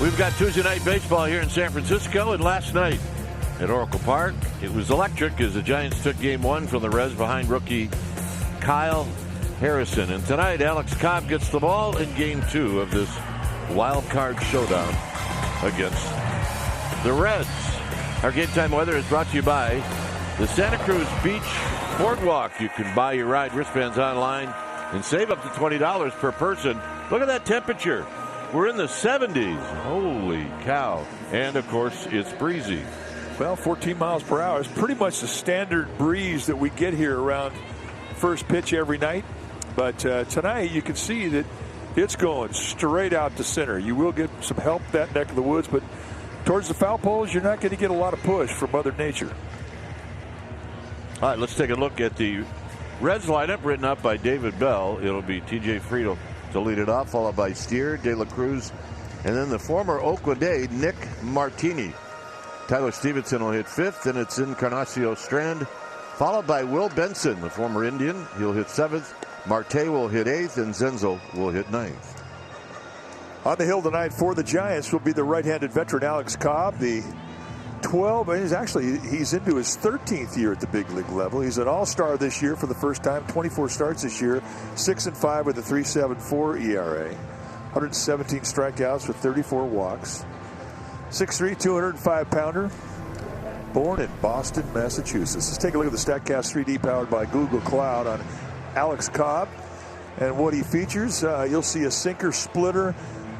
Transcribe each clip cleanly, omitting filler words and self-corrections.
We've got Tuesday night baseball here in San Francisco, and last night at Oracle Park, it was electric as the Giants took game one from the Reds behind rookie Kyle Harrison. And tonight, Alex Cobb gets the ball in game two of this wild card showdown against the Reds. Our game time weather is brought to you by the Santa Cruz Beach Boardwalk. You can buy your ride wristbands online and save up to $20 per person. Look at that temperature. We're in the 70s. Holy cow. And, of course, it's breezy. Well, 14 miles per hour is pretty much the standard breeze that we get here around first pitch every night. But tonight you can see that it's going straight out to center. You will get some help that neck of the woods, but towards the foul poles, you're not going to get a lot of push from Mother Nature. All right, let's take a look at the Reds lineup written up by David Bell. It'll be T.J. Friedl to lead it off, followed by Steer, De La Cruz, and then the former Oakland A, Nick Martini. Tyler Stevenson will hit fifth, and it's Encarnacio Strand, followed by Will Benson, the former Indian. He'll hit seventh. Marte will hit eighth, and Zenzel will hit ninth. On the hill tonight for the Giants will be the right-handed veteran Alex Cobb, the 12. He's into his 13th year at the big league level. He's an all-star this year for the first time, 24 starts this year, 6-5 with a 3.74 ERA, 117 strikeouts with 34 walks, 6'3", 205-pounder, born in Boston, Massachusetts. Let's take a look at the StatCast 3D powered by Google Cloud on Alex Cobb and what he features. You'll see a sinker splitter.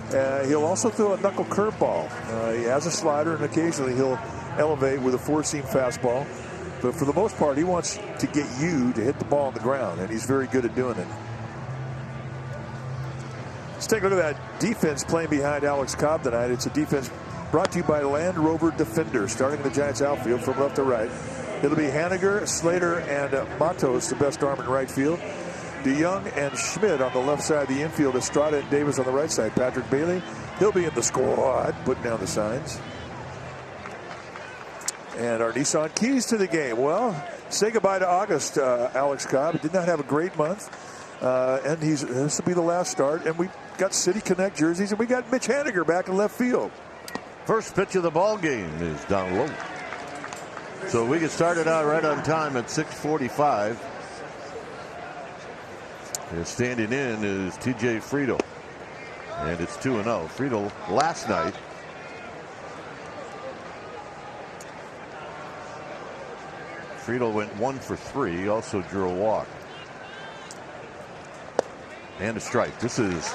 He'll also throw a knuckle curveball. He has a slider, and occasionally he'll elevate with a four-seam fastball. But for the most part, he wants to get you to hit the ball on the ground, and he's very good at doing it. Let's take a look at that defense playing behind Alex Cobb tonight. It's a defense brought to you by Land Rover Defender, starting the Giants outfield from left to right. It'll be Haniger, Slater, and Matos, the best arm in right field. DeYoung and Schmidt on the left side of the infield. Estrada and Davis on the right side. Patrick Bailey, he'll be in the squad, putting down the signs. And our Nissan keys to the game. Well, say goodbye to August, Alex Cobb. He did not have a great month. And this will be the last start. And we got City Connect jerseys, and we got Mitch Haniger back in left field. First pitch of the ball game is down low. So we get started out right on time at 6:45. And standing in is T.J. Friedl. And it's 2-0. Friedl last night Friedl went 1 for 3. He also drew a walk. And a strike. This is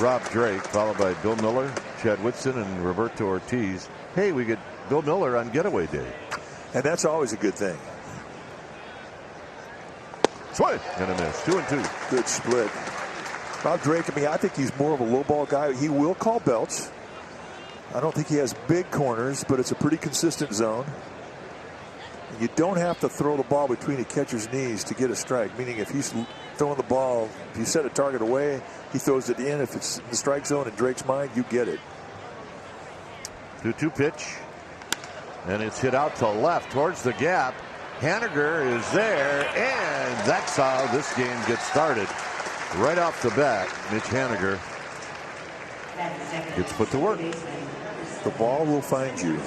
Rob Drake, followed by Bill Miller, Chad Whitson, and Roberto Ortiz. Hey, we get Bill Miller on getaway day. And that's always a good thing. Swing and a miss. 2-2. Good split. Rob Drake, I think he's more of a low ball guy. He will call belts. I don't think he has big corners, but it's a pretty consistent zone. You don't have to throw the ball between a catcher's knees to get a strike, meaning if he's throwing the ball, if you set a target away, he throws it in. If it's in the strike zone in Drake's mind, you get it. 2-2 pitch. And it's hit out to left towards the gap. Haniger is there, and that's how this game gets started. Right off the bat, Mitch Haniger gets put to work. The ball will find you.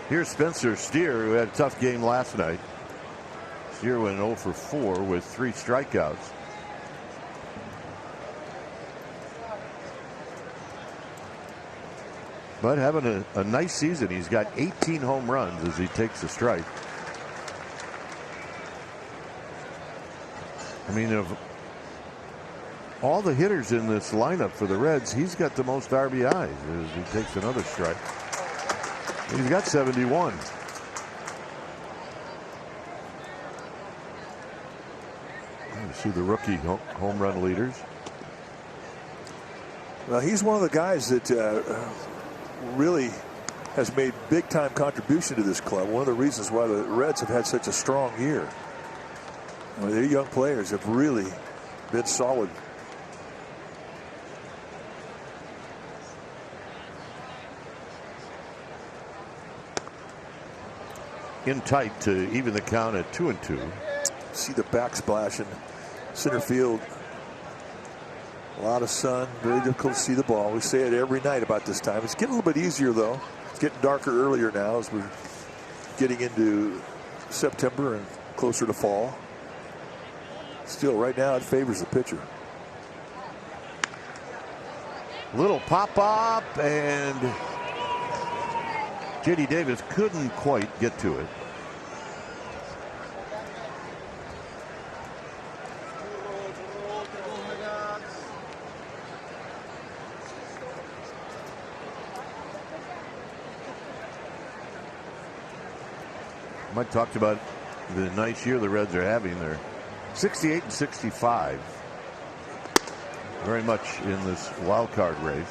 Here's Spencer Steer, who had a tough game last night. Steer went 0 for 4 with 3 strikeouts. But having a nice season. He's got 18 home runs as he takes a strike. I mean, of all the hitters in this lineup for the Reds, he's got the most RBIs as he takes another strike. He's got 71. You see the rookie home run leaders. Well, he's one of the guys that really has made big-time contribution to this club. One of the reasons why the Reds have had such a strong year. Their young players have really been solid. In tight to even the count at 2-2. See the backsplash in center field. A lot of sun, very difficult to see the ball. We say it every night about this time. It's getting a little bit easier, though. It's getting darker earlier now as we're getting into September and closer to fall. Still, right now, it favors the pitcher. Little pop-up, and J.D. Davis couldn't quite get to it. Mike talked about the nice year the Reds are having. They're 68 and 65. Very much in this wild card race.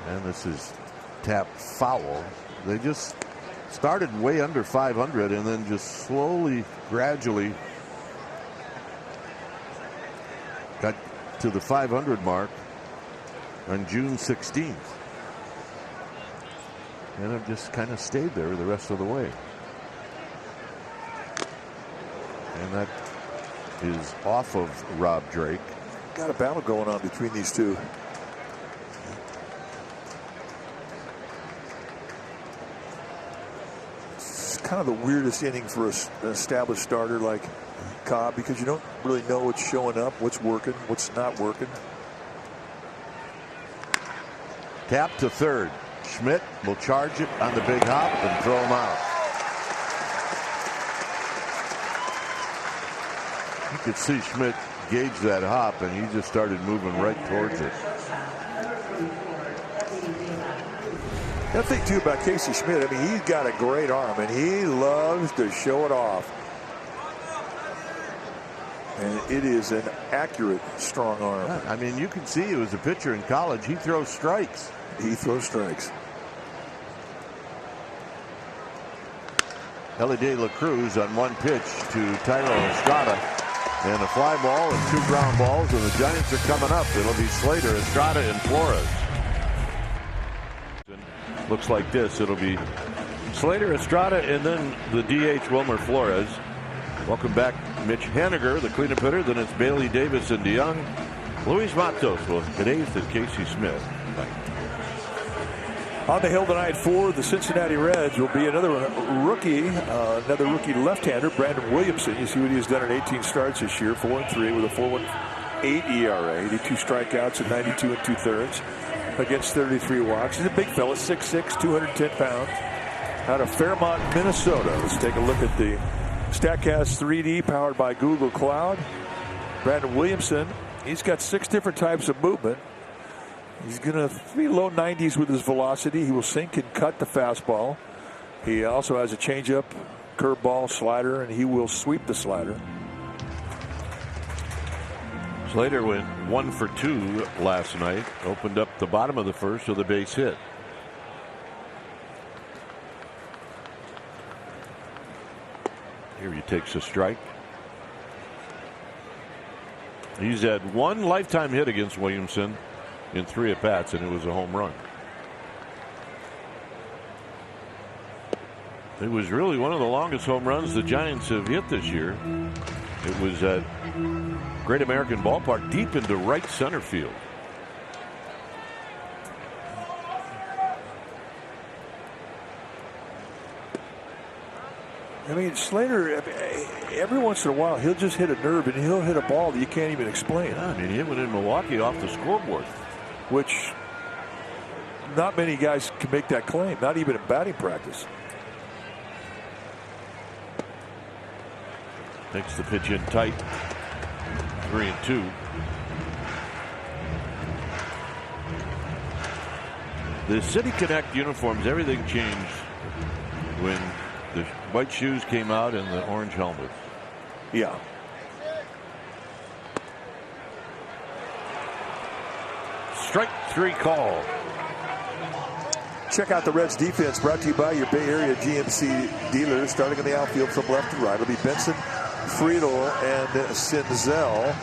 And this is tapped foul. They just started way under 500 and then just slowly, gradually got to the 500 mark on June 16th. And have just kind of stayed there the rest of the way. And that is off of Rob Drake. Got a battle going on between these two. It's kind of the weirdest inning for an established starter like Cobb, because you don't really know what's showing up, what's working, what's not working. Tap to third. Schmidt will charge it on the big hop and throw him out. You could see Schmidt gauge that hop, and he just started moving right towards it. The thing too about Casey Schmidt, I mean, he's got a great arm and he loves to show it off. And it is an accurate, strong arm. I mean, you can see he was a pitcher in college. He throws strikes. He throws strikes. Elly De La Cruz on one pitch to Thairo Estrada. And a fly ball and 2 ground balls, and the Giants are coming up. It'll be Slater, Estrada, and Flores. Looks like this. It'll be Slater, Estrada, and then the DH Wilmer Flores. Welcome back, Mitch Haniger, the cleanup hitter. Then it's Bailey Davis and DeYoung. Luis Matos will hit 8th and Casey Smith. On the hill tonight for the Cincinnati Reds will be another rookie left-hander, Brandon Williamson. You see what he has done in 18 starts this year, 4-3 with a 4.18 ERA, 82 strikeouts and 92 2/3 against 33 walks. He's a big fella, 6'6", 210 pounds, out of Fairmont, Minnesota. Let's take a look at the StatCast 3D powered by Google Cloud. Brandon Williamson, he's got 6 different types of movement. He's going to be low 90s with his velocity. He will sink and cut the fastball. He also has a changeup, curveball, slider, and he will sweep the slider. Slater went 1 for 2 last night. Opened up the bottom of the first with a base hit. Here he takes a strike. He's had 1 lifetime hit against Williamson in 3 at-bats, and it was a home run. It was really one of the longest home runs the Giants have hit this year. It was at Great American Ballpark, deep into right center field. I mean, Slater, every once in a while, he'll just hit a nerve and he'll hit a ball that you can't even explain. Yeah, I mean, he hit one in Milwaukee off the scoreboard, which not many guys can make that claim, not even in batting practice. Takes the pitch in tight. 3-2. The City Connect uniforms, everything changed when the white shoes came out and the orange helmets. Yeah. Strike 3 call. Check out the Reds defense, brought to you by your Bay Area GMC dealers. Starting in the outfield from left to right, it'll be Benson, Friedel, and Senzel.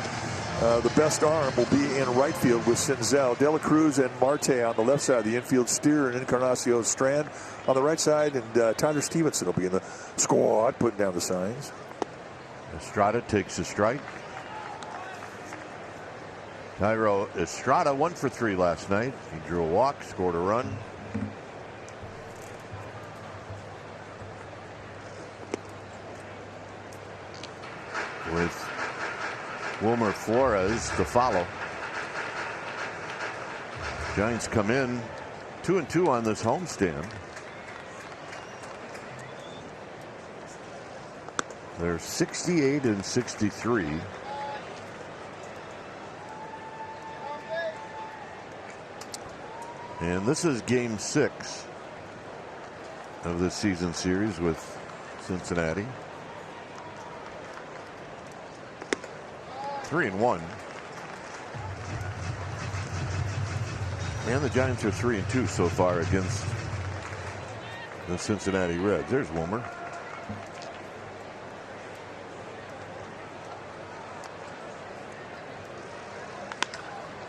The best arm will be in right field with Senzel. De La Cruz and Marte on the left side of the infield. Steer and Encarnacion Strand on the right side. And Tyler Stevenson will be in the squad putting down the signs. Estrada takes a strike. Thairo Estrada 1 for 3 last night. He drew a walk, scored a run. With Wilmer Flores to follow. Giants come in 2-2 on this homestand. They're 68 and 63. And this is game 6 of this season series with Cincinnati. 3-1. And the Giants are 3-2 so far against the Cincinnati Reds. There's Wilmer.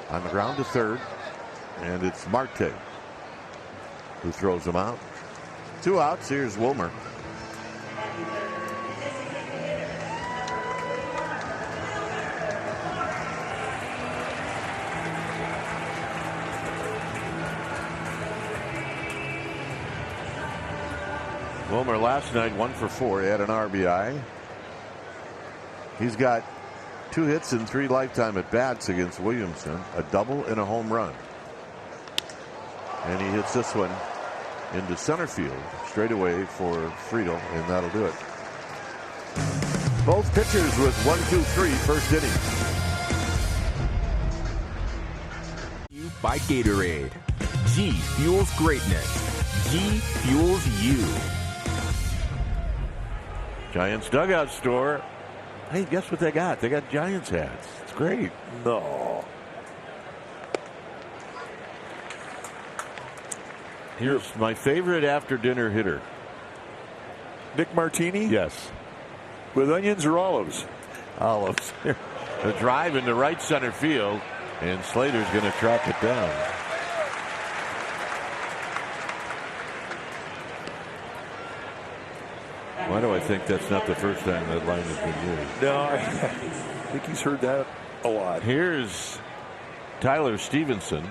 On the ground to third. And it's Marte who throws him out. 2 outs. Here's Wilmer. Wilmer last night 1 for 4. He had an RBI. He's got 2 hits and 3 lifetime at bats against Williamson, a double and a home run. And he hits this one into center field straight away for Friedel, and that'll do it. Both pitchers with 1-2-3 first inning. You by Gatorade. G fuels greatness. G fuels you. Giants dugout store. Hey, guess what they got? They got Giants hats. It's great. No. Here's my favorite after dinner hitter. Nick Martini? Yes. With onions or olives? Olives. A drive into right center field, and Slater's going to track it down. Why do I think that's not the first time that line has been used? No, I think he's heard that a lot. Here's Tyler Stevenson.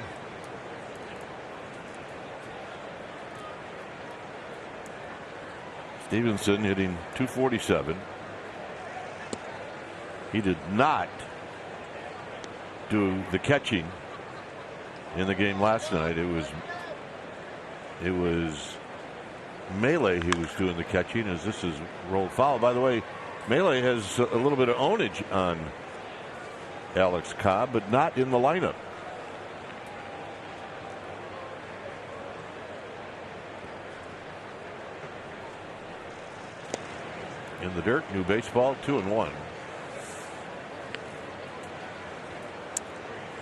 Stevenson hitting .247. He did not do the catching in the game last night. It was Melee who was doing the catching as this is rolled foul. By the way, Melee has a little bit of ownage on Alex Cobb, but not in the lineup. In the dirt, new baseball, 2-1.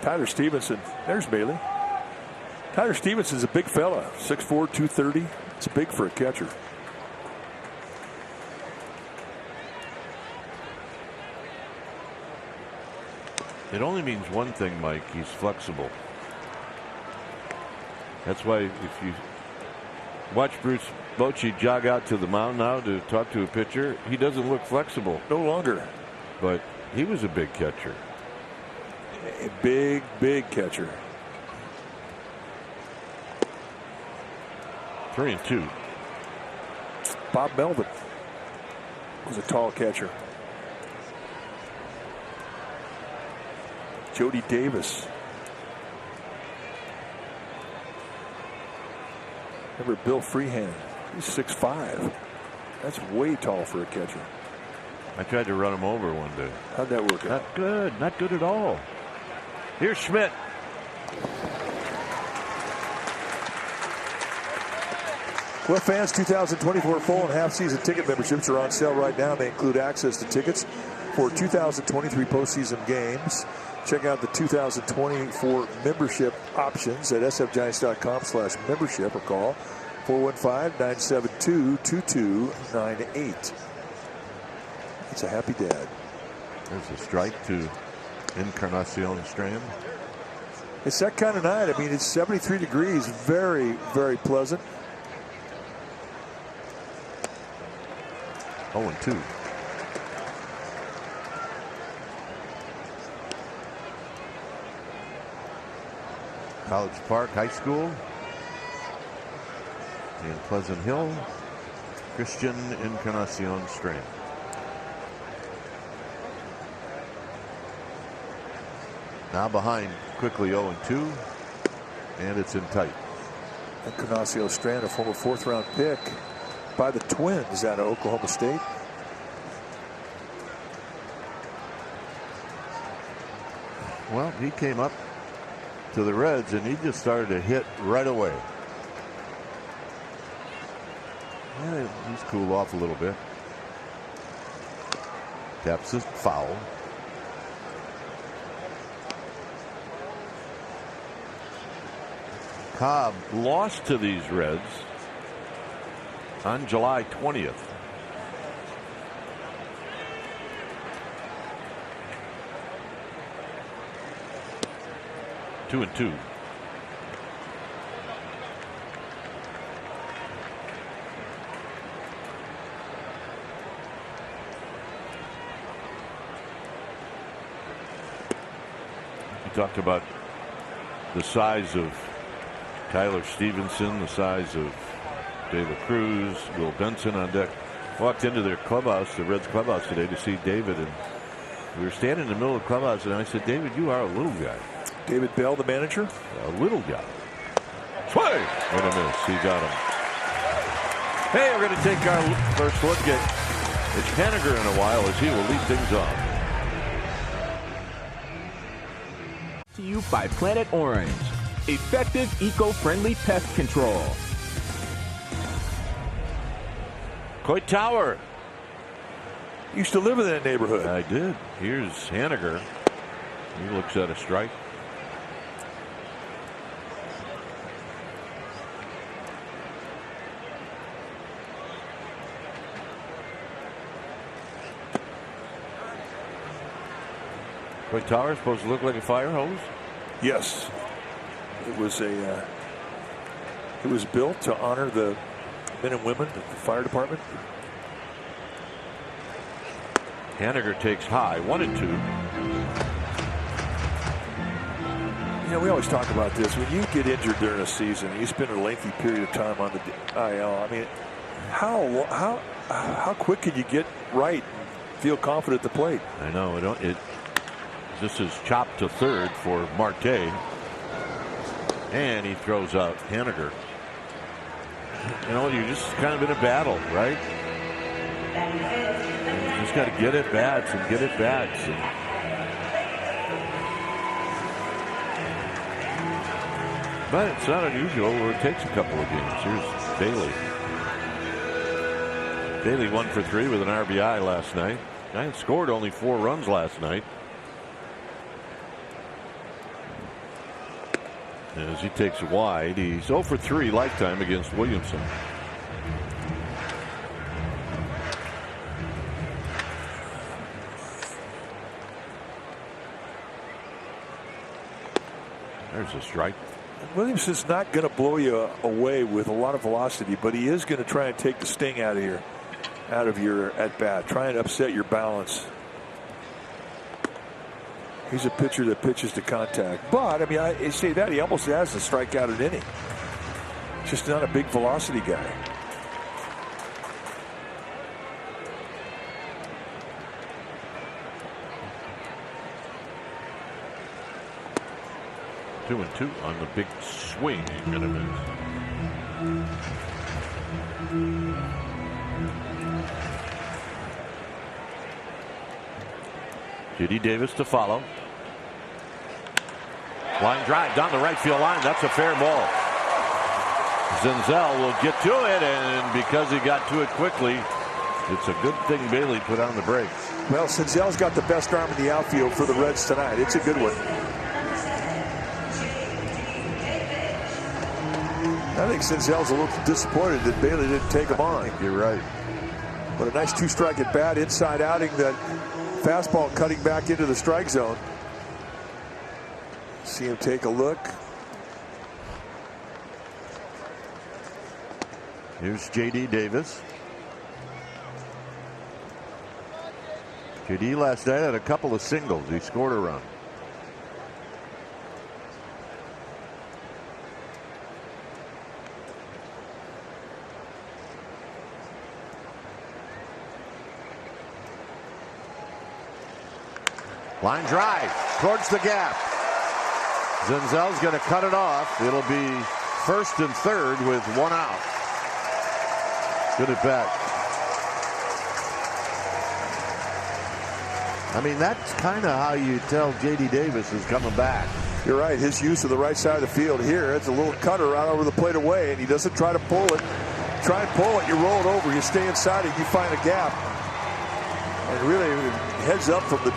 Tyler Stevenson. There's Bailey. Tyler Stevenson's a big fella. 6'4", 230. It's big for a catcher. It only means one thing, Mike. He's flexible. That's why if you watch Bruce Bochy jog out to the mound now to talk to a pitcher, he doesn't look flexible. No longer. But he was a big catcher. A big, big catcher. 3-2. Bob Melvin was a tall catcher. Jody Davis. Remember Bill Freehand? He's 6'5". That's way tall for a catcher. I tried to run him over one day. How'd that work out? Not good. Not good at all. Here's Schmidt. Well, fans, 2024 full and half season ticket memberships are on sale right now. They include access to tickets for 2023 postseason games. Check out the 2024 membership options at sfgiants.com/membership or call 415-972-2298. It's a happy dad. There's a strike to Encarnacion Strand. It's that kind of night. I mean, it's 73 degrees. Very, very pleasant. 0-2. College Park High School in Pleasant Hill. Christian Encarnacion Strand. Now behind quickly 0-2, and it's in tight. Encarnacion Strand, a former 4th-round pick by the Twins out of Oklahoma State. Well, he came up to the Reds and he just started to hit right away. Yeah, he's cooled off a little bit. Taps his foul. Cobb lost to these Reds on July 20th. Two and two. You talked about the size of Tyler Stevenson, the size of De La Cruz, Will Benson on deck. Walked into their clubhouse, the Reds clubhouse today, to see David, and we were standing in the middle of the clubhouse, and I said, David, you are a little guy. David Bell, the manager? A little guy. Swing! And a miss. He got him. Hey, we're going to take our first look at Haniger in a while as he will lead things off. To you by Planet Orange. Effective, eco-friendly pest control. Coit Tower. Used to live in that neighborhood. I did. Here's Haniger. He looks at a strike. Coit Tower supposed to look like a fire hose? Yes. It was built to honor the men and women of the fire department. Haniger takes high, 1-2. You know, we always talk about this. When you get injured during a season, you spend a lengthy period of time on the IL. I mean, how quick can you get right and feel confident at the plate? I know. This is chopped to third for Marte. And he throws out Haniger. You know, you're just kind of in a battle, right? You just got to get at bats and get at bats. But it's not unusual where it takes a couple of games. Here's Bailey. Bailey 1 for 3 with an RBI last night. Giants scored only 4 runs last night. As he takes it wide, he's 0 for 3 lifetime against Williamson. There's a strike. Williamson's not going to blow you away with a lot of velocity, but he is going to try and take the sting out of your at bat, try and upset your balance. He's a pitcher that pitches to contact. But, I mean, I say that, he almost has a strikeout an inning. Just not a big velocity guy. Two and two on the big swing. Gonna miss. J.D. Davis to follow. Line drive down the right field line. That's a fair ball. Senzel will get to it, and because he got to it quickly, it's a good thing Bailey put on the brakes. Well, Senzel's got the best arm in the outfield for the Reds tonight. It's a good one. I think Senzel's a little disappointed that Bailey didn't take him on. I think you're right. But a nice 2-strike at bat, inside outing, that fastball cutting back into the strike zone. See him take a look. Here's J.D. Davis. J.D. last night had a couple of singles. He scored a run. Line drive towards the gap. Zenzel's going to cut it off. It'll be first and third with one out. Good at bat. I mean, that's kind of how you tell J.D. Davis is coming back. You're right. His use of the right side of the field here. It's a little cutter right over the plate away, and he doesn't try to pull it. Try and pull it, you roll it over, you stay inside it, you find a gap. And really heads up from the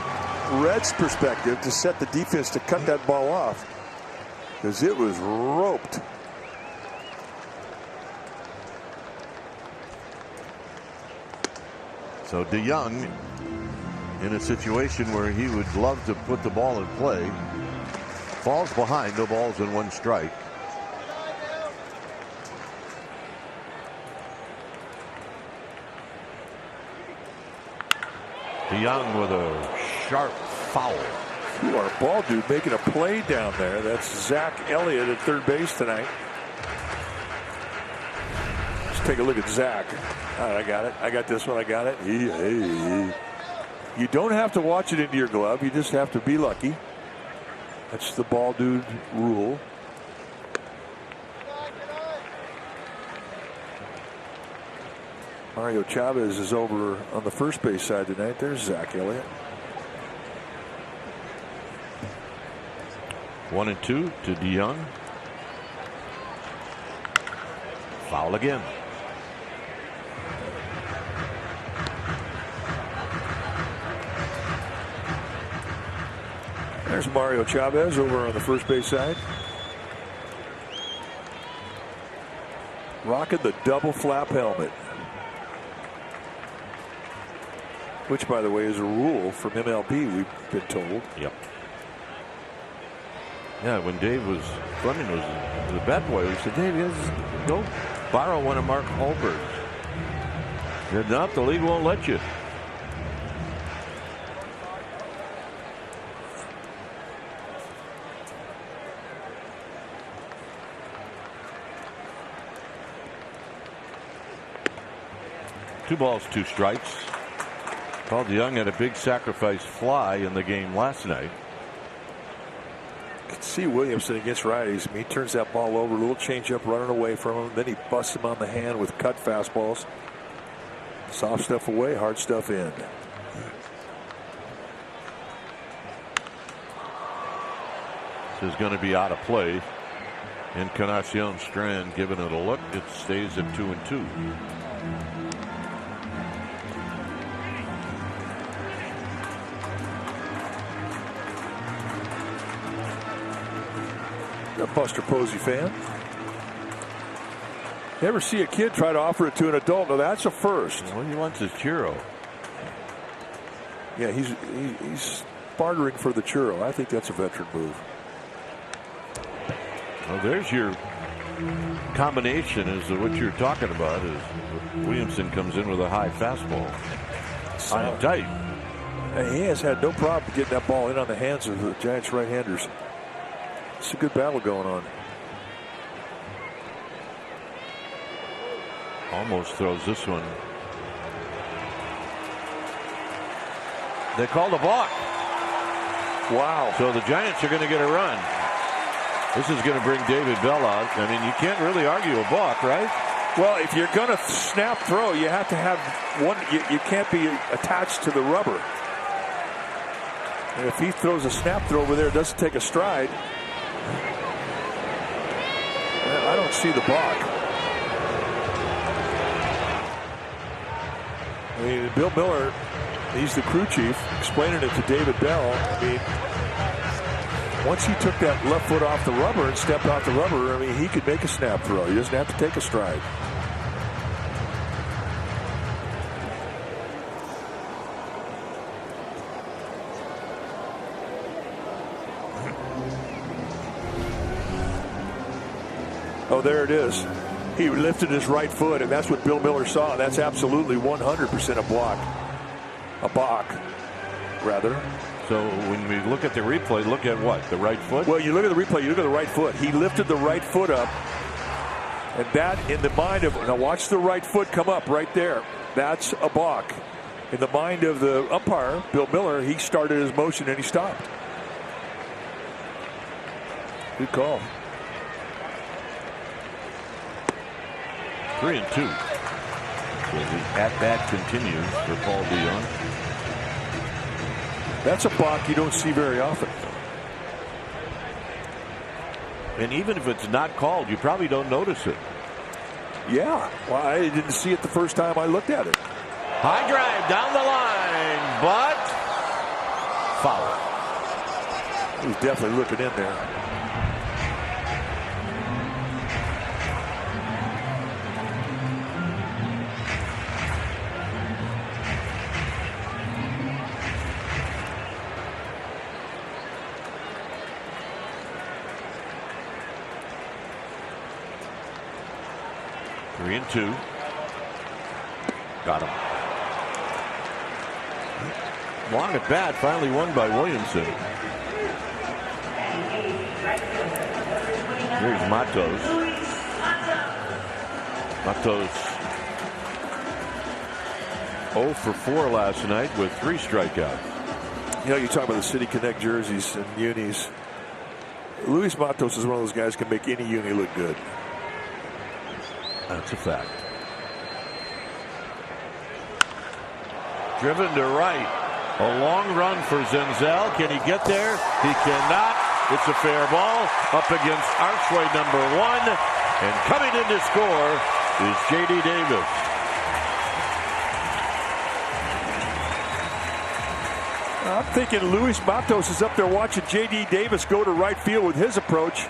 Reds' perspective to set the defense to cut that ball off, because it was roped. So DeYoung, in a situation where he would love to put the ball in play, falls behind, no balls and one strike. DeYoung with a sharp foul. You are a ball dude making a play down there. That's Zach Elliott at third base tonight. Let's take a look at Zach. All right, I got it. I got this one. I got it. You don't have to watch it into your glove. You just have to be lucky. That's the ball dude rule. Mario Chavez is over on the first base side tonight. There's Zach Elliott. 1-2 to DeYoung. Foul again. There's Mario Chavez over on the first base side. Rocking the double flap helmet, which, by the way, is a rule from MLB, we've been told. Yep. Yeah, when Dave was Fleming was the bat boy, we said, Dave, go borrow one of Mark Holberg's. He said, no, the league won't let you. Two balls, two strikes. Paul DeYoung had a big sacrifice fly in the game last night. You can see Williamson against righties. I mean, he turns that ball over, a little changeup running away from him. Then he busts him on the hand with cut fastballs. Soft stuff away, hard stuff in. This is going to be out of play. Encarnacion Strand giving it a look. It stays at 2-2. A Buster Posey fan. Never see a kid try to offer it to an adult. No, that's a first. What he wants is churro. Yeah, he's bartering for the churro. I think that's a veteran move. Well, there's your combination as to what you're talking about. Is Williamson comes in with a high fastball. High and tight. And he has had no problem getting that ball in on the hands of the Giants right-handers. It's a good battle going on. Almost throws this one. They called a balk. Wow. So the Giants are going to get a run. This is going to bring David Bell out. I mean, you can't really argue a balk, right? Well, if you're going to snap throw, you have to have one. You can't be attached to the rubber. And if he throws a snap throw over there, doesn't take a stride, I don't see the balk. I mean, Bill Miller, he's the crew chief, explaining it to David Bell. I mean, once he took that left foot off the rubber and stepped off the rubber, I mean, he could make a snap throw. He doesn't have to take a stride. Oh, there it is. He lifted his right foot, and that's what Bill Miller saw. That's absolutely 100% a block. A balk, rather. So when we look at the replay, look at what? The right foot? Well, you look at the replay, you look at the right foot. He lifted the right foot up, and that in the mind of, now watch the right foot come up right there. That's a balk. In the mind of the umpire, Bill Miller, he started his motion and he stopped. Good call. 3-2. So the at-bat continues for Paul DeJong. That's a balk you don't see very often. And even if it's not called, you probably don't notice it. Yeah. Well, I didn't see it the first time I looked at it. High drive down the line, but foul. He was definitely looking in there. Three and two. Got him. Long at bat, finally won by Williamson. Here's Matos. Matos 0 for 4 last night with 3 strikeouts. You know, you talk about the City Connect jerseys and unis. Luis Matos is one of those guys who can make any uni look good. That's a fact. Driven to right. A long run for Senzel. Can he get there? He cannot. It's a fair ball up against archway number 1. And coming in to score is J.D. Davis. I'm thinking Luis Matos is up there watching J.D. Davis go to right field with his approach.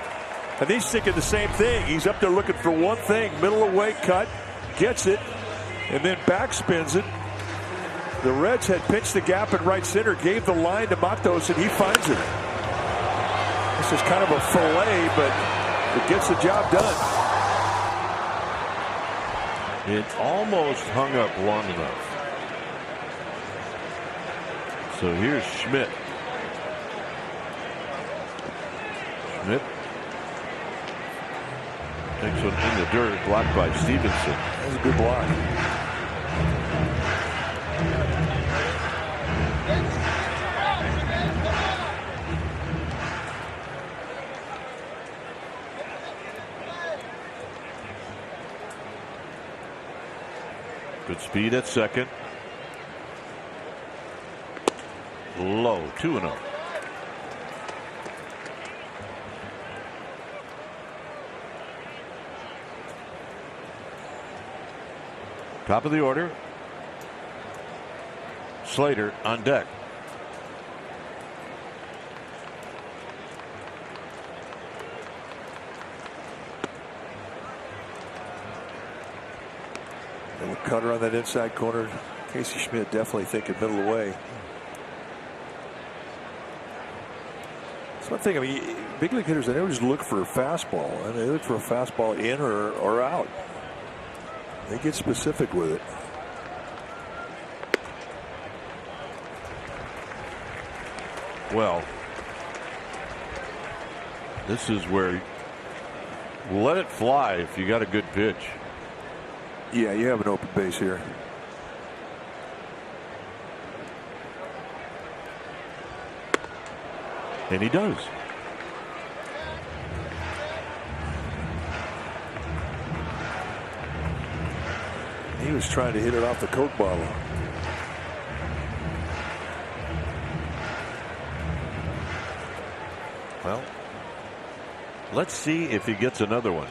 And he's thinking the same thing. He's up there looking for one thing. Middle away cut. Gets it. And then backspins it. The Reds had pinched the gap in right center. Gave the line to Matos, and he finds it. This is kind of a fillet, but it gets the job done. It almost hung up long enough. So here's Schmidt. Schmidt takes one in the dirt, blocked by Stevenson. That was a good block. Good speed at second. Low, 2-0. Top of the order. Slater on deck. Little cutter on that inside corner. Casey Schmidt definitely thinking middle away. That's one thing. I mean, big league hitters, they never just look for a fastball. And they look for a fastball in or out. They get specific with it. Well, this is where let it fly if you got a good pitch. Yeah, you have an open base here. And he does. He was trying to hit it off the Coke bottle. Well, let's see if he gets another one.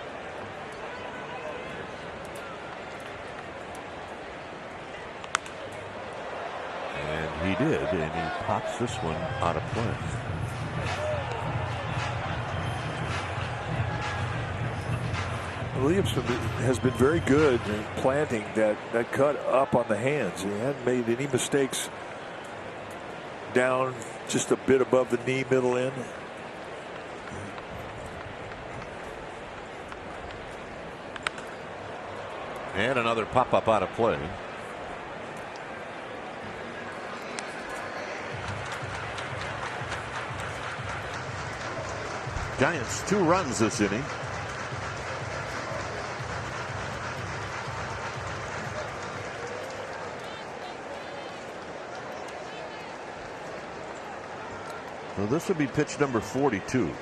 And he did, and he pops this one out of play. Williamson has been very good in planting that cut up on the hands. He hadn't made any mistakes down just a bit above the knee, middle end. And another pop-up out of play. Giants 2 runs this inning. So this would be pitch number 42.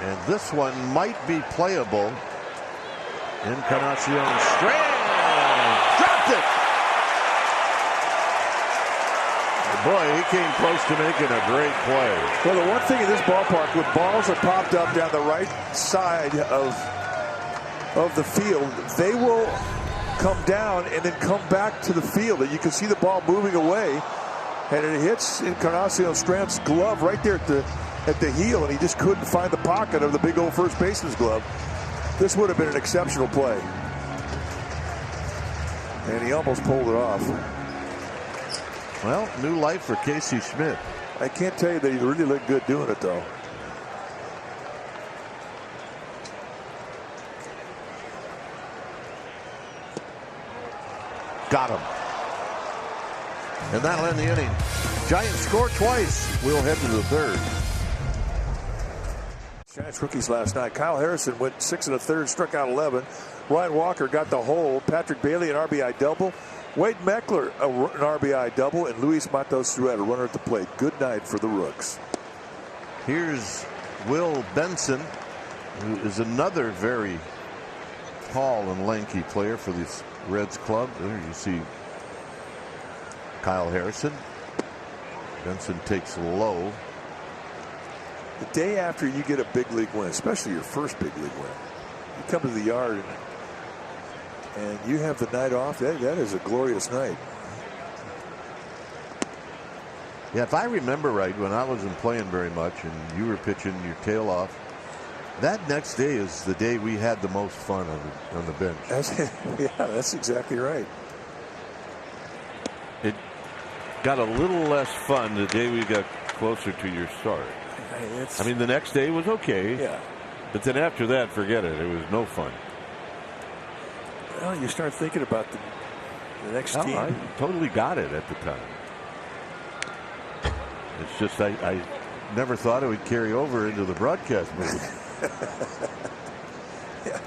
And this one might be playable. Encarnacion Strand dropped it. Boy, he came close to making a great play. Well, the one thing in this ballpark, when balls are popped up down the right side of the field, they will come down and then come back to the field. And you can see the ball moving away, and it hits Encarnacion Strand's glove right there at the heel, and he just couldn't find the pocket of the big old first baseman's glove. This would have been an exceptional play. And he almost pulled it off. Well, new life for Casey Schmidt. I can't tell you that he really looked good doing it, though. Got him. And that'll end the inning. Giants score twice. We'll head to the third. Giants rookies last night. Kyle Harrison went 6 1/3, struck out 11. Ryan Walker got the hole. Patrick Bailey an RBI double. Wade Meckler an RBI double, and Luis Matos threw out a runner at the plate. Good night for the Rooks. Here's Will Benson, who is another very tall and lanky player for this Reds club. There you see Kyle Harrison. Benson takes low. The day after you get a big league win, especially your first big league win, you come to the yard and you have the night off. That is a glorious night. Yeah, if I remember right, when I wasn't playing very much and you were pitching your tail off, that next day is the day we had the most fun on the bench. That's exactly right. It got a little less fun the day we got closer to your start. I mean, the next day was okay. Yeah. But then after that, forget it. It was no fun. Well, you start thinking about the next team. I totally got it at the time. It's just I never thought it would carry over into the broadcast movie. Yeah.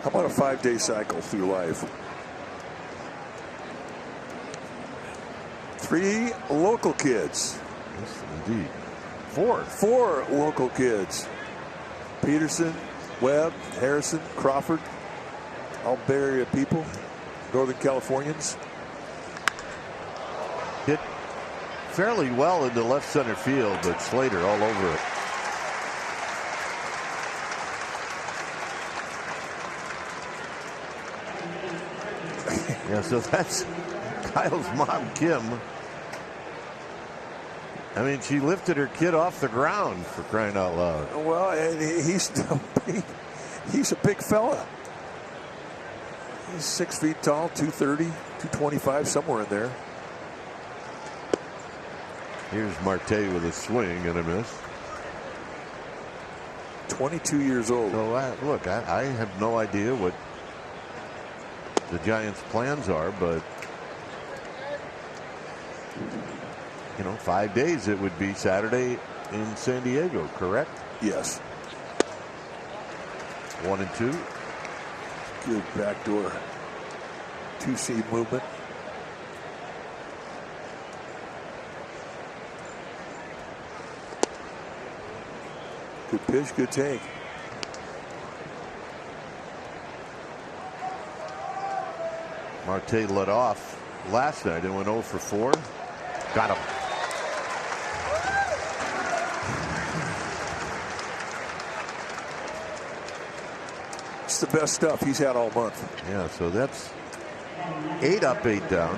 How about a 5-day cycle through life? 3 local kids. Yes, indeed. 4 local kids. Peterson, Webb, Harrison, Crawford, all Bay Area people, Northern Californians. Hit fairly well into left center field, but Slater all over it. Yeah, so that's Kyle's mom, Kim. I mean, she lifted her kid off the ground, for crying out loud. Well, and he's a big fella. He's 6 feet tall, 230, 225, somewhere in there. Here's Marte with a swing and a miss. 22 years old. So, look, I have no idea what the Giants' plans are, but, you know, 5 days it would be Saturday in San Diego, correct? Yes. 1-2. Good backdoor 2-seam movement. Good pitch, good take. Marte led off last night and went 0 for 4. Got him. It's the best stuff he's had all month. Yeah, so that's 8 up, 8 down.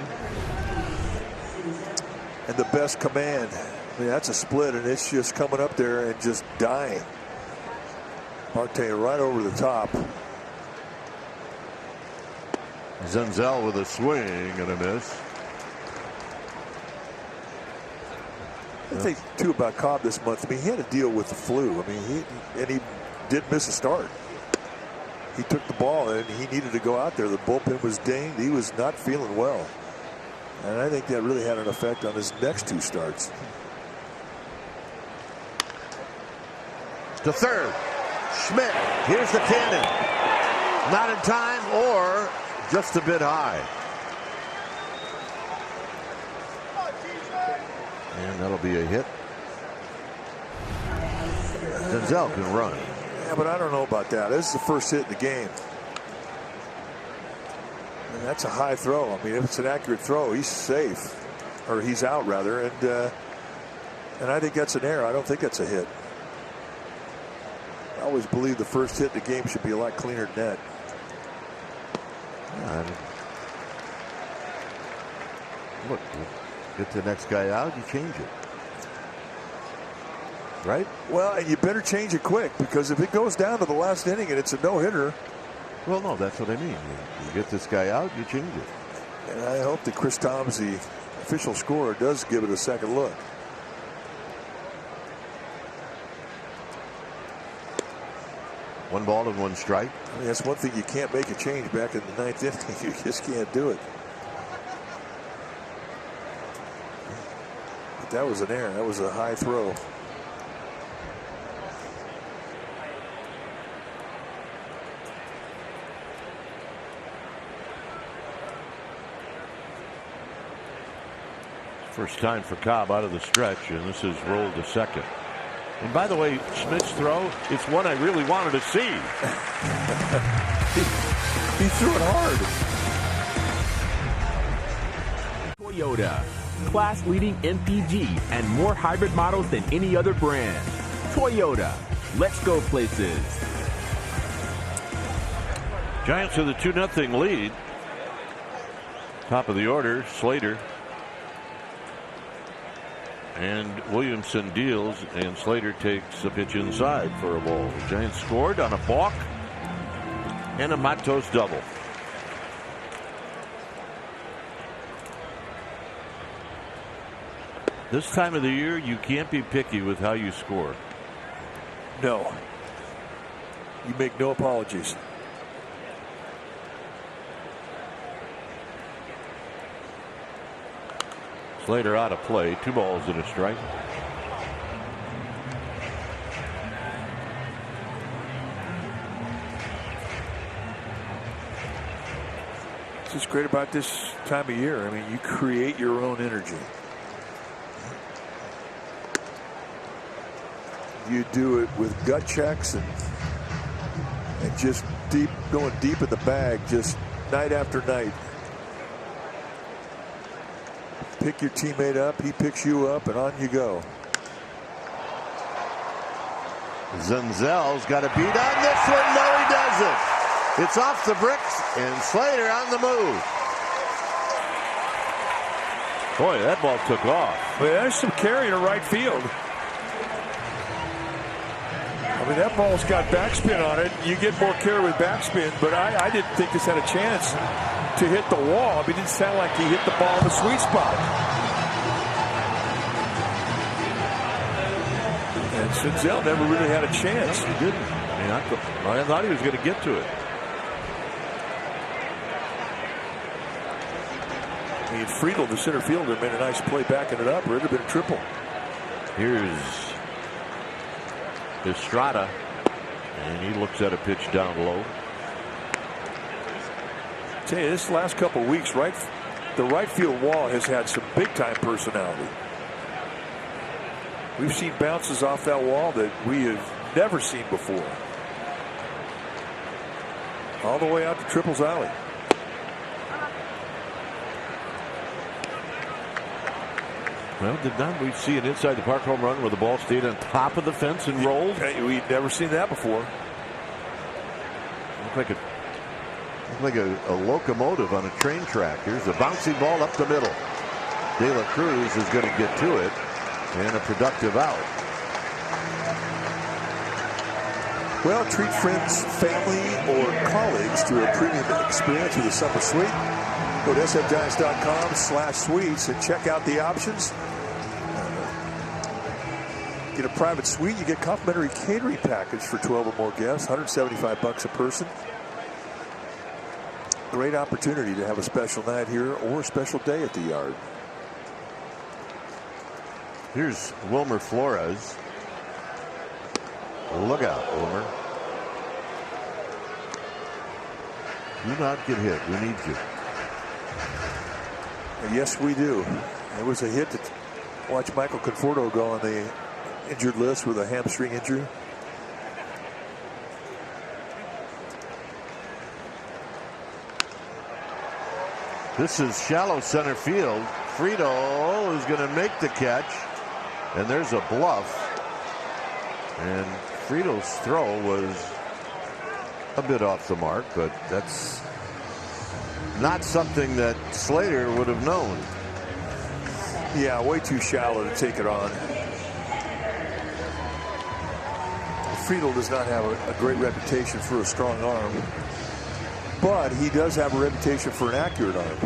And the best command. I mean, that's a split, and it's just coming up there and just dying. Marte right over the top. Zenzel with a swing and a miss. I think, too, about Cobb this month. I mean, he had to deal with the flu. I mean, he did miss a start. He took the ball, and he needed to go out there. The bullpen was dinged. He was not feeling well. And I think that really had an effect on his next 2 starts. To third. Schmidt. Here's the cannon. Not in time or just a bit high. And that'll be a hit. Senzel can run. Yeah, but I don't know about that. This is the first hit in the game. And that's a high throw. I mean, if it's an accurate throw, he's safe. Or he's out, rather. And I think that's an error. I don't think that's a hit. I always believe the first hit in the game should be a lot cleaner than that. Look, you get the next guy out, you change it. Right? Well, and you better change it quick, because if it goes down to the last inning and it's a no-hitter. Well, no, that's what I mean. You get this guy out, you change it. And I hope that Chris Toms, the official scorer, does give it a second look. One ball and 1 strike. I mean, that's one thing you can't make a change back in the 9th inning. You just can't do it. But that was an error. That was a high throw. First time for Cobb out of the stretch, and this is rolled to second. And by the way, Schmidt's throw, it's one I really wanted to see. he threw it hard. Toyota, class-leading MPG and more hybrid models than any other brand. Toyota, let's go places. Giants with a 2-0 lead. Top of the order, Slater. And Williamson deals, and Slater takes a pitch inside for a ball. The Giants scored on a balk and a Matos double. This time of the year, you can't be picky with how you score. No. You make no apologies. Slater out of play. 2 balls and a strike. What's great about this time of year? I mean, you create your own energy. You do it with gut checks and just going deep in the bag, just night after night. Pick your teammate up, he picks you up, and on you go. Senzel's got a beat on this one. No, he doesn't. It's off the bricks, and Slater on the move. Boy, that ball took off. Well, there's some carry to right field. I mean, that ball's got backspin on it. You get more carry with backspin, but I didn't think this had a chance to hit the wall. I mean, it didn't sound like he hit the ball in the sweet spot. And Senzel never really had a chance. No, he didn't. I mean, I thought he was going to get to it. I mean, Friedel, the center fielder, made a nice play backing it up, or it would have been a triple. Here's Estrada, and he looks at a pitch down low. I tell you, this last couple of weeks, the right field wall has had some big-time personality. We've seen bounces off that wall that we have never seen before. All the way out to Triples Alley. Well, did not we see an inside the park home run where the ball stayed on top of the fence and rolled? We've never seen that before. Looked like a locomotive on a train track. Here's a bouncy ball up the middle. De La Cruz is going to get to it, and a productive out. Well, treat friends, family, or colleagues to a premium experience with a summer suite. Go to sfgiants.com/suites and check out the options. Get a private suite. You get complimentary catering package for 12 or more guests. $175 a person. Great opportunity to have a special night here or a special day at the yard. Here's Wilmer Flores. Look out, Wilmer. Do not get hit. We need you. And yes, we do. It was a hit to watch Michael Conforto go on the injured list with a hamstring injury. This is shallow center field. Friedel is going to make the catch. And there's a bluff. And Friedel's throw was a bit off the mark, but that's not something that Slater would have known. Yeah, way too shallow to take it on. Friedel does not have a great reputation for a strong arm, but he does have a reputation for an accurate arm.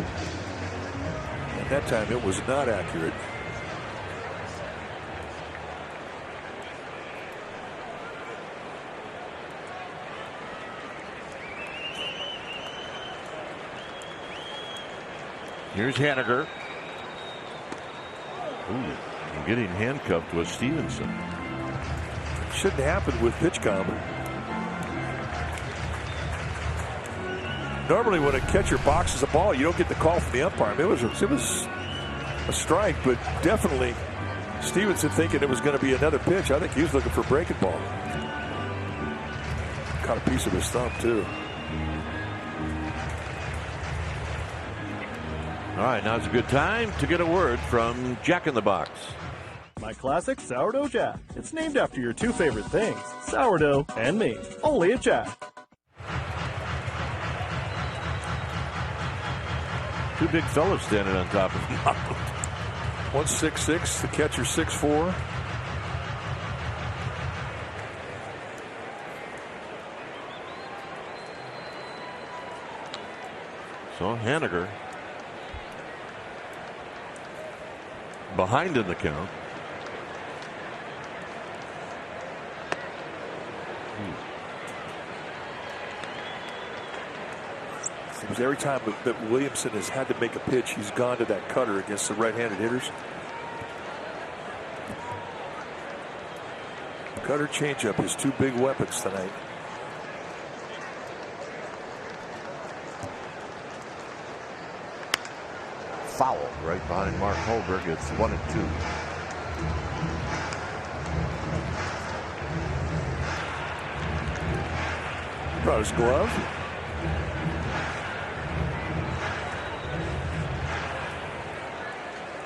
At that time, it was not accurate. Here's Haniger. Ooh, getting handcuffed was Stevenson. Shouldn't happen with PitchCom. Normally, when a catcher boxes a ball, you don't get the call from the umpire. It was a strike, but definitely Stevenson thinking it was going to be another pitch. I think he was looking for a breaking ball. Caught a piece of his thumb too. All right, now's a good time to get a word from Jack in the Box. My classic sourdough Jack. It's named after your two favorite things, sourdough and me. Only at Jack. Two big fellas standing on top of him. 166, the catcher 6'4". So Haniger behind in the count. Seems every time that Williamson has had to make a pitch, he's gone to that cutter against the right-handed hitters. Cutter, changeup, his two big weapons tonight. Foul right behind Mark Holberg. It's 1-2. Brought his glove.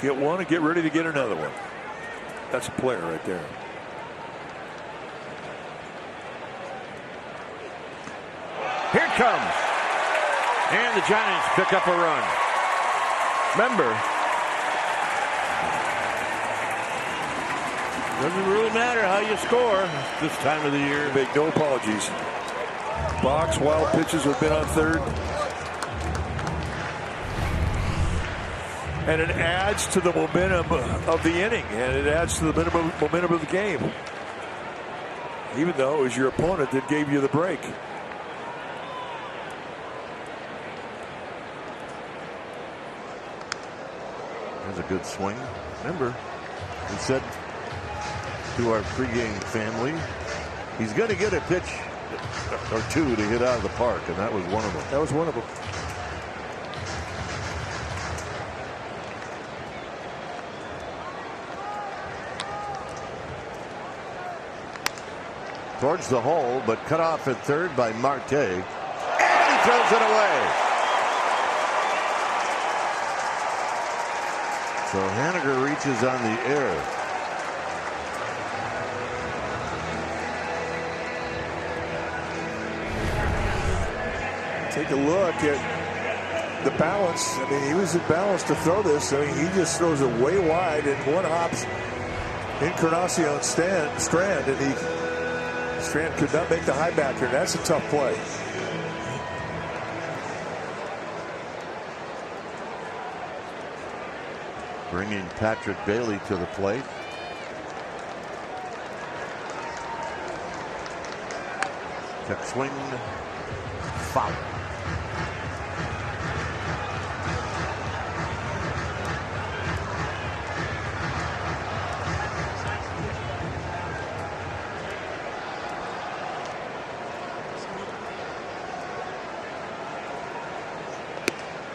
Get one and get ready to get another one. That's a player right there. Here it comes. And the Giants pick up a run. Remember, doesn't really matter how you score this time of the year. Make no apologies. Box, wild pitches have been on third. And it adds to the momentum of the inning, and it adds to the momentum of the game. Even though it was your opponent that gave you the break. There's a good swing. Remember, we said to our pregame family, he's going to get a pitch or two to hit out of the park, and that was one of them. That was one of them. Towards the hole, but cut off at third by Marte. And he throws it away. So Haniger reaches on the air. Take a look at the balance. I mean, he was in balance to throw this. I mean, he just throws it way wide and one hops Encarnacion Strand, and Strand could not make the high backer. That's a tough play. Bringing Patrick Bailey to the plate. Check swing. Foul.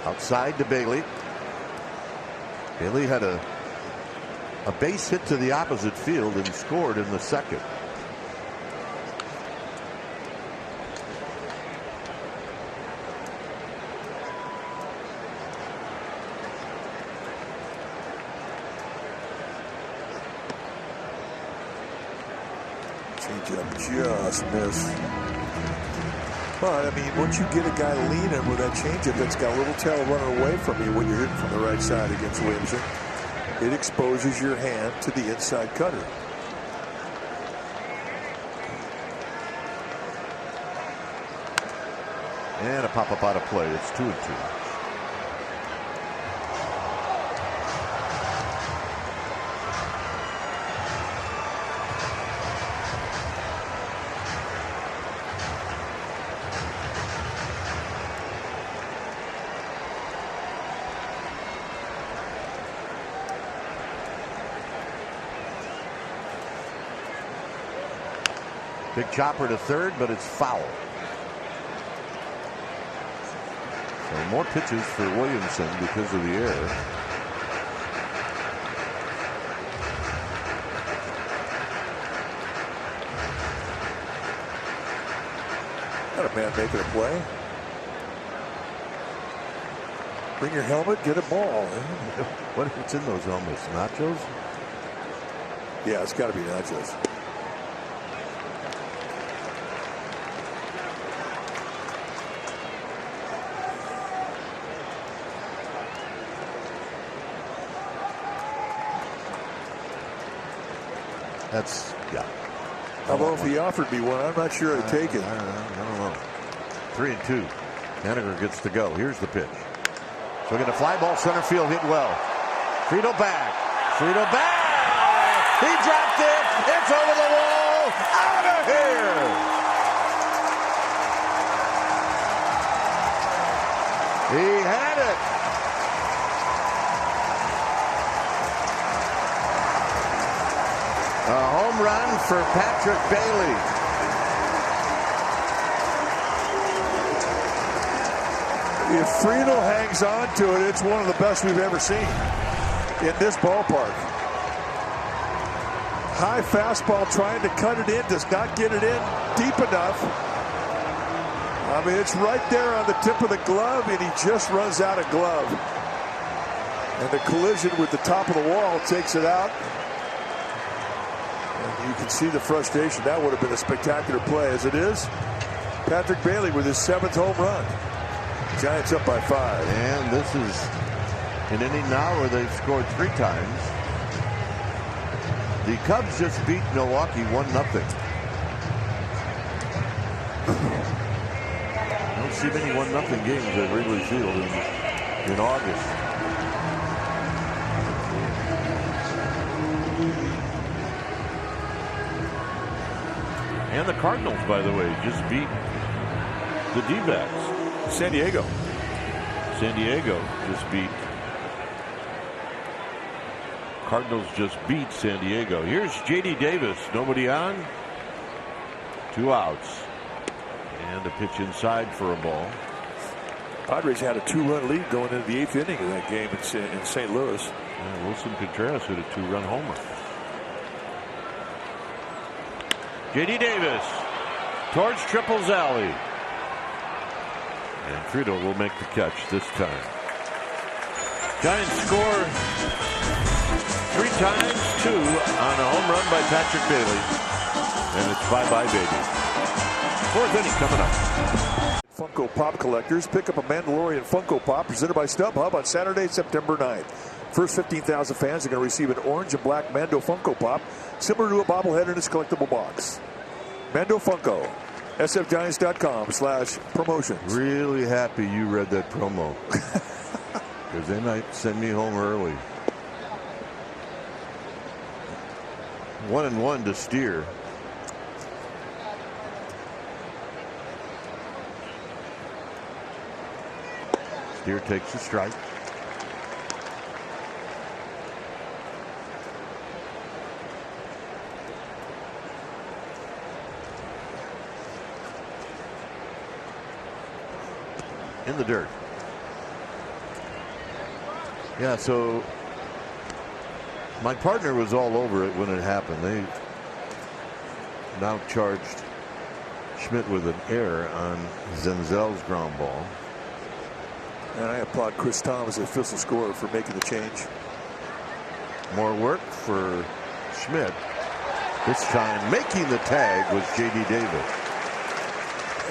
Outside to Bailey. Bailey had a base hit to the opposite field and scored in the second. Changeup just missed. But, I mean, once you get a guy leaning with that changeup that's got a little tail running away from you when you're hitting from the right side against Williamson, it exposes your hand to the inside cutter. And a pop-up out of play. It's 2-2. Big chopper to third, but it's foul. So more pitches for Williamson because of the error. Got a man making a play. Bring your helmet, get a ball. What's in those helmets? Nachos? Yeah, it's got to be nachos. That's, yeah. Although if he offered me one, I'm not sure I'd take it. I don't know. 3-2. Haniger gets to go. Here's the pitch. So get a fly ball center field hit well. Friedel back. Friedel back. He dropped it. It's over the wall. Out of here. He had it. A home run for Patrick Bailey. If Friedel hangs on to it, it's one of the best we've ever seen in this ballpark. High fastball trying to cut it in, does not get it in deep enough. I mean, it's right there on the tip of the glove, and he just runs out of glove. And the collision with the top of the wall takes it out. And you can see the frustration. That would have been a spectacular play. As it is, Patrick Bailey with his 7th home run. Giants up by 5. And this is an inning now where they've scored 3 times. The Cubs just beat Milwaukee 1-0. I don't see many 1-0 games at Wrigley Field in August. And the Cardinals, by the way, just beat the D-backs. San Diego just beat. Cardinals just beat San Diego. Here's J.D. Davis. Nobody on. 2 outs. And a pitch inside for a ball. Padres had a 2-run lead going into the 8th inning of that game in St. Louis. And Wilson Contreras hit a 2-run homer. J.D. Davis towards Triple's alley. And Friedel will make the catch this time. Giants score 3 times, 2 on a home run by Patrick Bailey. And it's bye-bye, baby. 4th inning coming up. Funko Pop collectors, pick up a Mandalorian Funko Pop presented by StubHub on Saturday, September 9th. First 15,000 fans are going to receive an orange and black Mando Funko Pop, similar to a bobblehead in its collectible box. Mando Funko. sfgiants.com/promotions. Really happy you read that promo. Because they might send me home early. 1-1 to Steer. Steer takes a strike. In the dirt. Yeah, so my partner was all over it when it happened. They now charged Schmidt with an error on Zenzel's ground ball. And I applaud Chris Thomas, the official scorer, for making the change. More work for Schmidt. This time making the tag was J.D. Davis.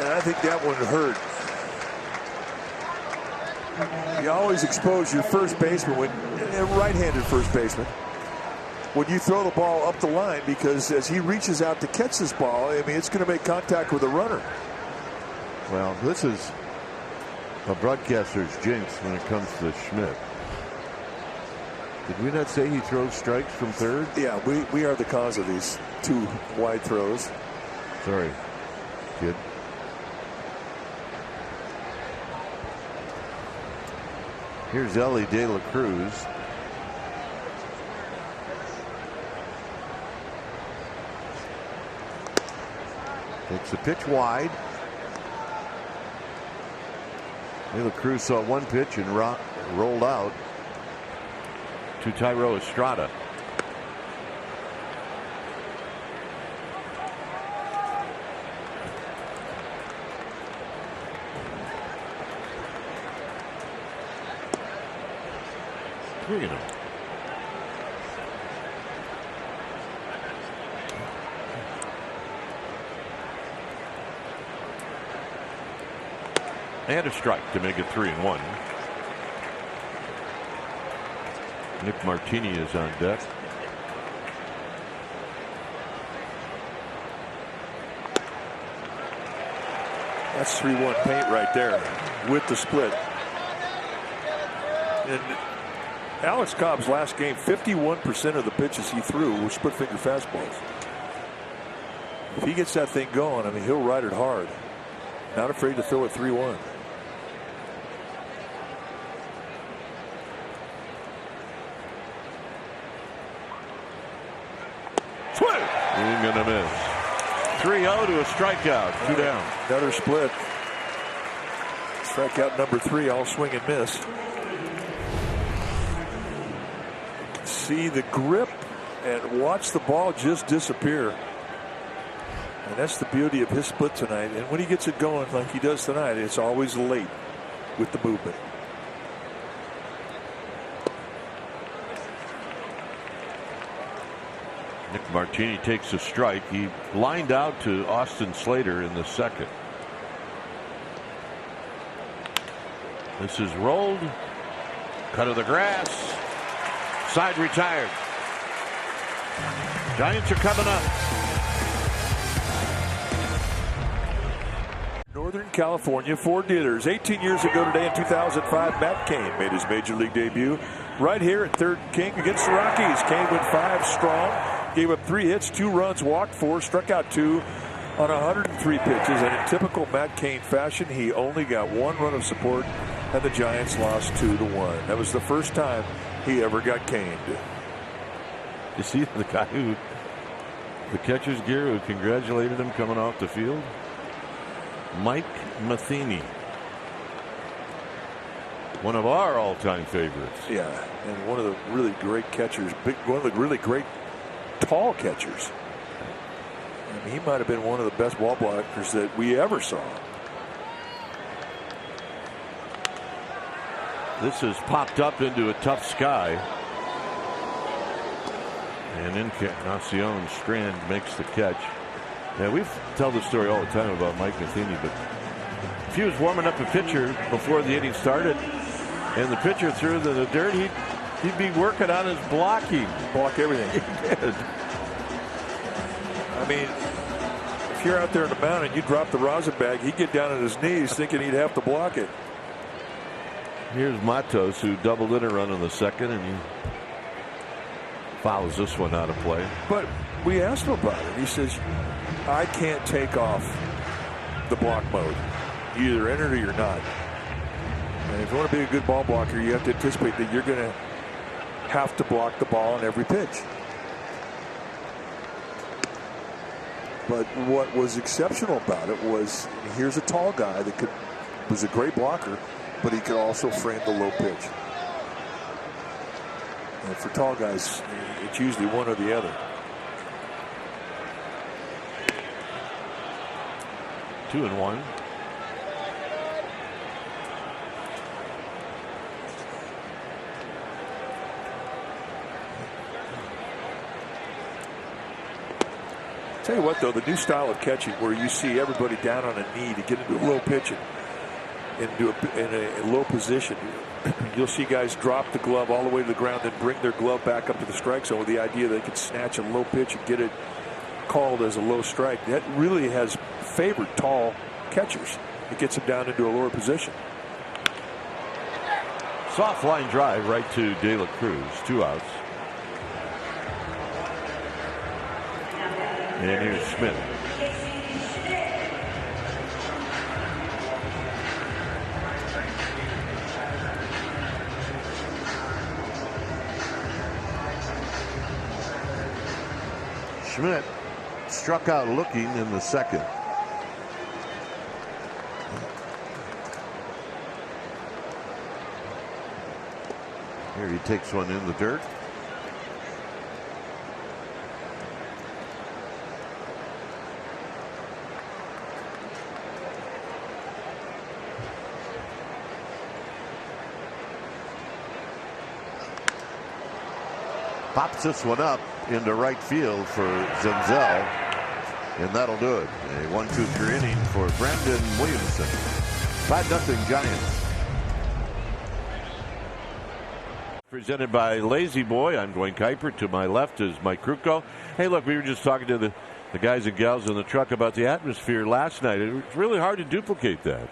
And I think that one hurt. You always expose your first baseman, a right-handed first baseman, when you throw the ball up the line, because as he reaches out to catch this ball, I mean, it's going to make contact with the runner. Well, this is a broadcaster's jinx when it comes to Schmidt. Did we not say he throws strikes from third? Yeah, we are the cause of these two wide throws. Sorry, kid. Here's Ellie De La Cruz. Takes the pitch wide. De La Cruz saw one pitch and rolled out to Thairo Estrada. Look at him. And a strike to make it 3-1. Nick Martini is on deck. That's 3-1 paint right there with the split. And Alex Cobb's last game, 51% of the pitches he threw were split finger fastballs. If he gets that thing going, I mean, he'll ride it hard. Not afraid to throw it 3-1. He's going to miss. 3-0 to a strikeout. 2 down. Another split. Strikeout number 3, all swing and miss. See the grip and watch the ball just disappear. And that's the beauty of his split tonight. And when he gets it going like he does tonight, it's always late with the movement. Nick Martini takes a strike. He lined out to Austin Slater in the second. This is rolled. Cut of the grass. Side retired. Giants are coming up. Northern California Ford dealers. 18 years ago today in 2005, Matt Cain made his major league debut right here at Third King against the Rockies. Cain went 5 strong. Gave up 3 hits, 2 runs, walked 4, struck out 2 on 103 pitches. And in typical Matt Cain fashion, he only got 1 run of support, and the Giants lost 2-1. That was the first time he ever got caned. You see the guy who, the catcher's gear, who congratulated him coming off the field? Mike Matheny. One of our all-time favorites. Yeah, and one of the really great catchers, one of the really great tall catchers. I mean, he might have been one of the best ball blockers that we ever saw. This has popped up into a tough sky. And Encarnacion Strand makes the catch. Yeah, we tell the story all the time about Mike Matheny, but if he was warming up a pitcher before the inning started and the pitcher threw the dirt, he'd be working on his blocking. Block everything. He did. I mean, if you're out there in the mound and you drop the rosin bag, he'd get down on his knees thinking he'd have to block it. Here's Matos, who doubled in a run in the second, and he fouls this one out of play. But we asked him about it. He says, I can't take off the block mode. You either in it or you're not. And if you want to be a good ball blocker, you have to anticipate that you're going to have to block the ball on every pitch. But what was exceptional about it was, here's a tall guy that was a great blocker, but he could also frame the low pitch. And for tall guys, it's usually one or the other. 2-1. Tell you what, though, the new style of catching where you see everybody down on a knee to get into a low pitch and in a low position, you'll see guys drop the glove all the way to the ground, then bring their glove back up to the strike zone with the idea they can snatch a low pitch and get it called as a low strike. That really has favored tall catchers. It gets them down into a lower position. Soft line drive right to De La Cruz. 2 outs. And here's Schmidt. Schmidt struck out looking in the second. Here he takes one in the dirt. Pops this one up into right field for Zenzel, and that'll do it. A 1-2-3 inning for Brandon Williamson. 5-0 Giants. Presented by Lazy Boy. I'm Dwayne Kuiper. To my left is Mike Krukow. Hey, look, we were just talking to the guys and gals in the truck about the atmosphere last night. It's really hard to duplicate that.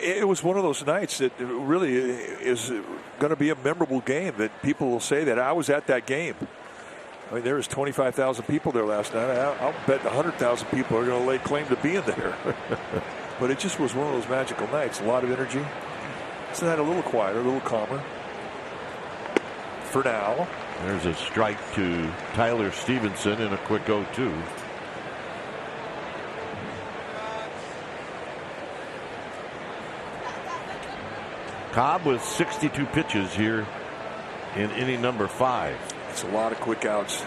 It was one of those nights that really is going to be a memorable game that people will say that I was at that game. I mean, there was 25,000 people there last night. I'll bet 100,000 people are going to lay claim to being there. But it just was one of those magical nights. A lot of energy. So that a little quieter, a little calmer. For now. There's a strike to Tyler Stevenson in a quick 0-2. Cobb with 62 pitches here in inning number 5. It's a lot of quick outs,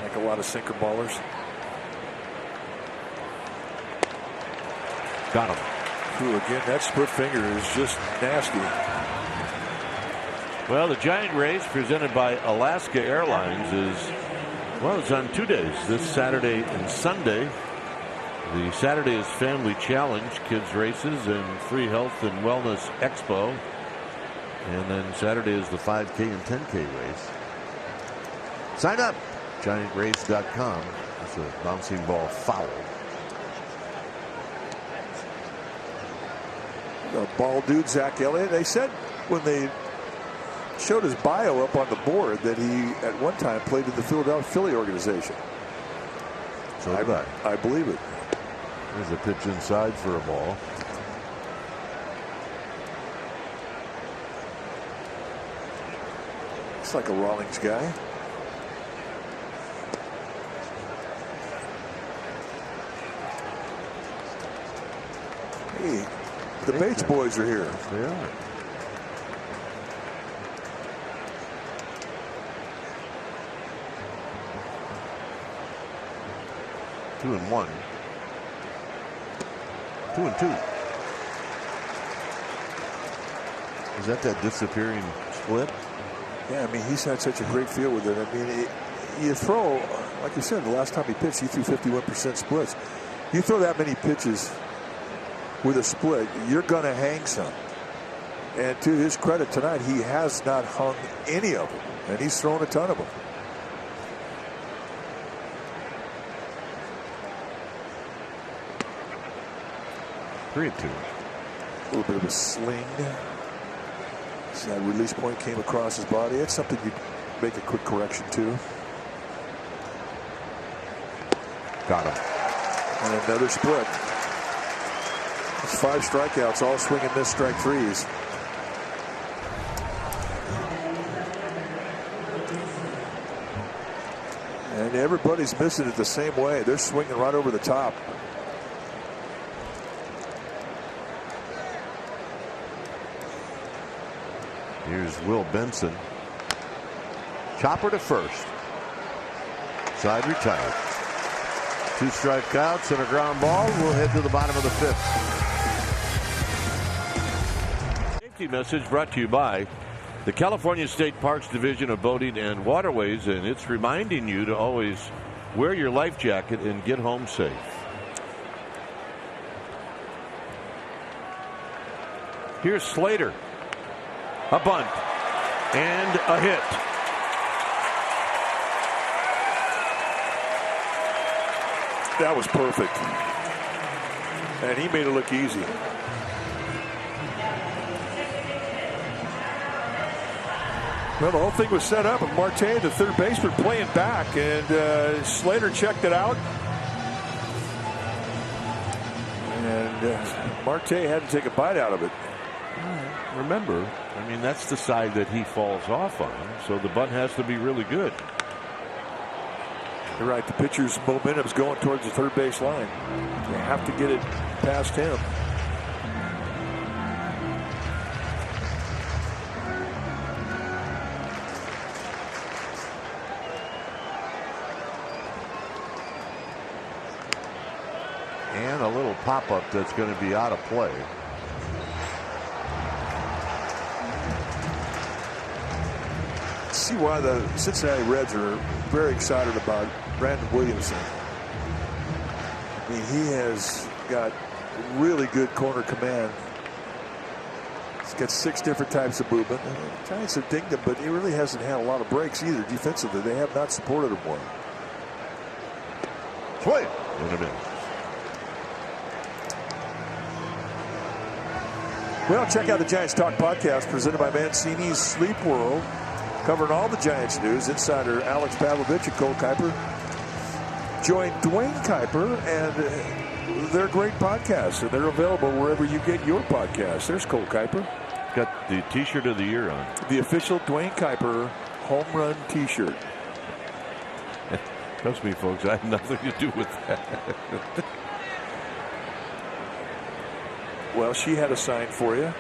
like a lot of sinker ballers. Got him. Ooh, again, that split finger is just nasty. Well, the Giant Race presented by Alaska Airlines is, well, it's on 2 days, this Saturday and Sunday. The Saturday is Family Challenge, kids races, and Free Health and Wellness Expo. And then Saturday is the 5K and 10K race. Sign up, giantrace.com. It's a bouncing ball foul. The ball dude, Zach Elliott, they said when they showed his bio up on the board that he at one time played in the Philadelphia Philly organization. So did I. I believe it. There's a pitch inside for a ball. It's like a Rawlings guy. Hey, the Bates boys are here. They are. Two and 1. 2-2. Is that disappearing split? Yeah, I mean, he's had such a great feel with it. I mean, you throw, like you said, the last time he pitched, he threw 51% splits. You throw that many pitches with a split, you're going to hang some. And to his credit tonight, he has not hung any of them, and he's thrown a ton of them. A 3-2. A little bit of a sling. See that release point came across his body. It's something you make a quick correction to. Got him. And another split. It's 5 strikeouts, all swing and miss strike threes. And everybody's missing it the same way. They're swinging right over the top. Here's Will Benson. Chopper to first. Side retired. 2 strikeouts and a ground ball. We'll head to the bottom of the 5th. Safety message brought to you by the California State Parks Division of Boating and Waterways, and it's reminding you to always wear your life jacket and get home safe. Here's Slater. A bunt and a hit. That was perfect. And he made it look easy. Well, the whole thing was set up, and Marte, the third baseman, playing back, and Slater checked it out. And Marte had to take a bite out of it. Remember, I mean, that's the side that he falls off on, so the bunt has to be really good. You're right, the pitcher's momentum's going towards the third base line. You have to get it past him. And a little pop-up that's going to be out of play. See why the Cincinnati Reds are very excited about Brandon Williamson. I mean, he has got really good corner command. He's got 6 different types of movement. The Giants have dinged him, but he really hasn't had a lot of breaks either defensively. They have not supported him well. Swing in a minute. Well, check out the Giants Talk podcast presented by Mancini's Sleep World, covering all the Giants news. Insider Alex Pavlovich and Cole Kuiper join Dwayne Kuiper and their great podcasts, and they're available wherever you get your podcasts. There's Cole Kuiper. Got the T-shirt of the year on. The official Dwayne Kuiper home run T-shirt. Trust me, folks, I have nothing to do with that. Well, she had a sign for you.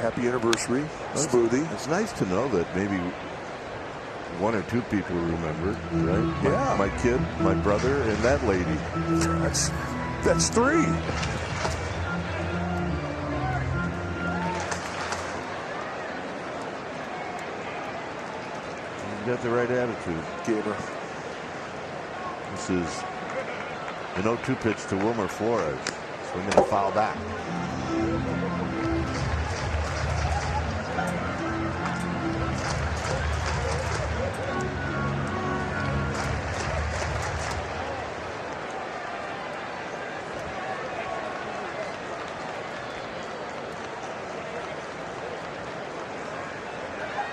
Happy anniversary, smoothie. It's nice to know that maybe 1 or 2 people remember, right? Yeah. My kid, my brother, and that lady. That's 3. You got the right attitude, Gamer. This is an 0-2 pitch to Wilmer Flores. Swinging a foul back.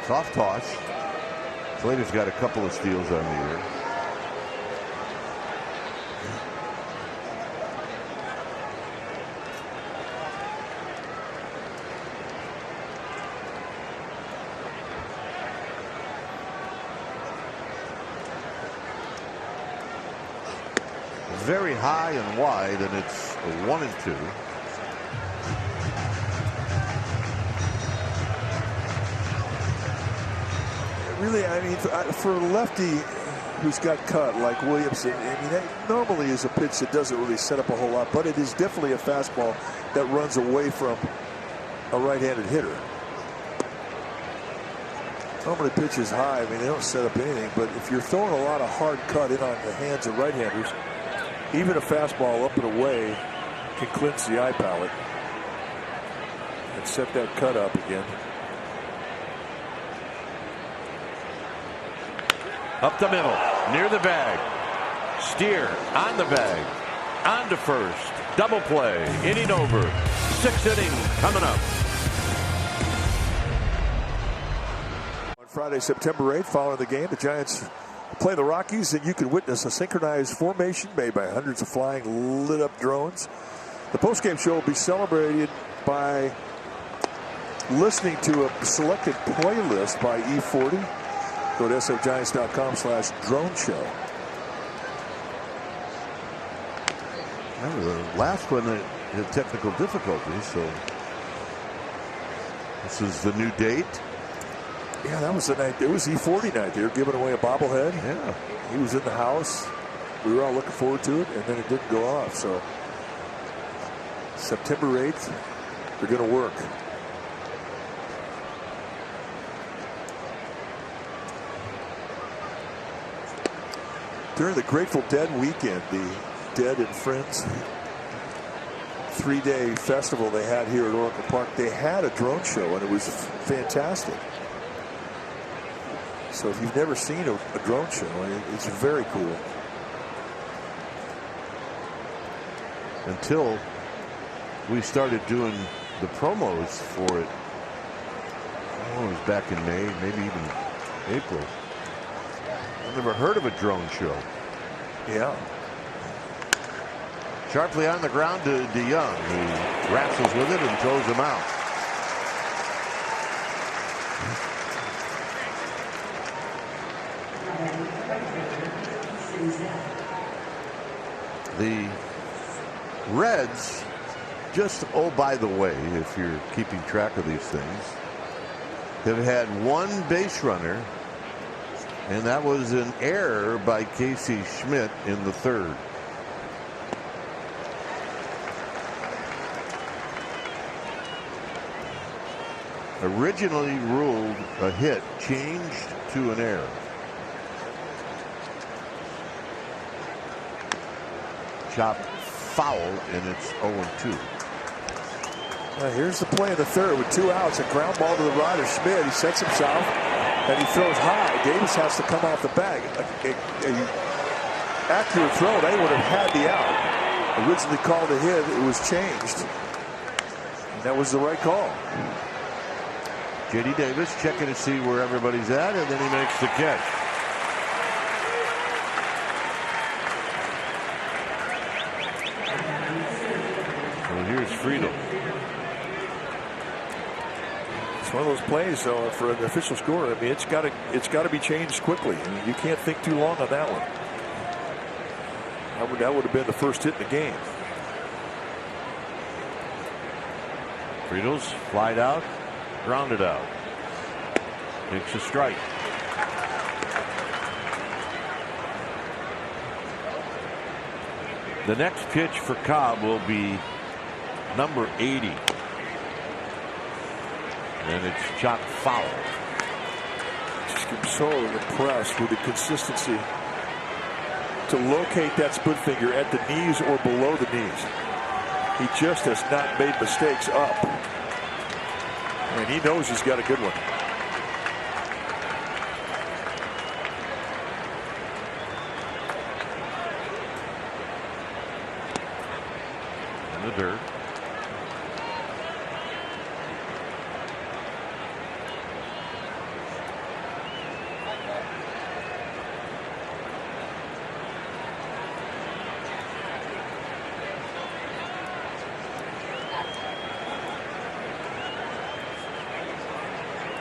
Soft toss. Slater's got a couple of steals on the year. Very high and wide, and it's a 1-2. Really, I mean, for a lefty who's got cut like Williamson, I mean, that normally is a pitch that doesn't really set up a whole lot, but it is definitely a fastball that runs away from a right-handed hitter. Normally pitches high, I mean, they don't set up anything, but if you're throwing a lot of hard cut in on the hands of right-handers, even a fastball up and away can cleanse the eye palate and set that cut up again. Up the middle, near the bag. Steer on the bag. On to first. Double play. Inning over. 6th inning coming up. On Friday, September 8th, following the game, the Giants Play the Rockies, and you can witness a synchronized formation made by hundreds of flying, lit-up drones. The postgame show will be celebrated by listening to a selected playlist by E40. Go to sfgiants.com/drone show. The last one had technical difficulties, so this is the new date. Yeah, that was the night. It was E40 night. They were giving away a bobblehead. Yeah. He was in the house. We were all looking forward to it, and then it didn't go off. So September 8th, they're going to work. During the Grateful Dead weekend, the Dead and Friends 3-day festival they had here at Oracle Park, they had a drone show, and it was fantastic. So if you've never seen a drone show, it's very cool. Until we started doing the promos for it. Oh, it was back in May, maybe even April. I've never heard of a drone show. Yeah. Sharply on the ground to DeYoung, who wrestles with it and throws him out. The Reds, just, oh, by the way, if you're keeping track of these things, have had one base runner, and that was an error by Casey Schmidt in the third. Originally ruled a hit, changed to an error. Chop foul, and it's 0-2. Here's the play in the third with 2 outs. A ground ball to the right of Schmidt. He sets himself, and he throws high. Davis has to come off the bag. An accurate throw. They would have had the out. Originally called a hit. It was changed. And that was the right call. J.D. Davis checking to see where everybody's at, and then he makes the catch. So here's Friedel. It's one of those plays, though, for an official score. I mean, it's got to be changed quickly. I mean, you can't think too long on that one. That would have been the first hit in the game. Friedel's flied out, grounded out. Takes a strike. The next pitch for Cobb will be number 80. And it's chopped foul. Just I'm so impressed with the consistency to locate that split finger at the knees or below the knees. He just has not made mistakes up. And he knows he's got a good one. In the dirt.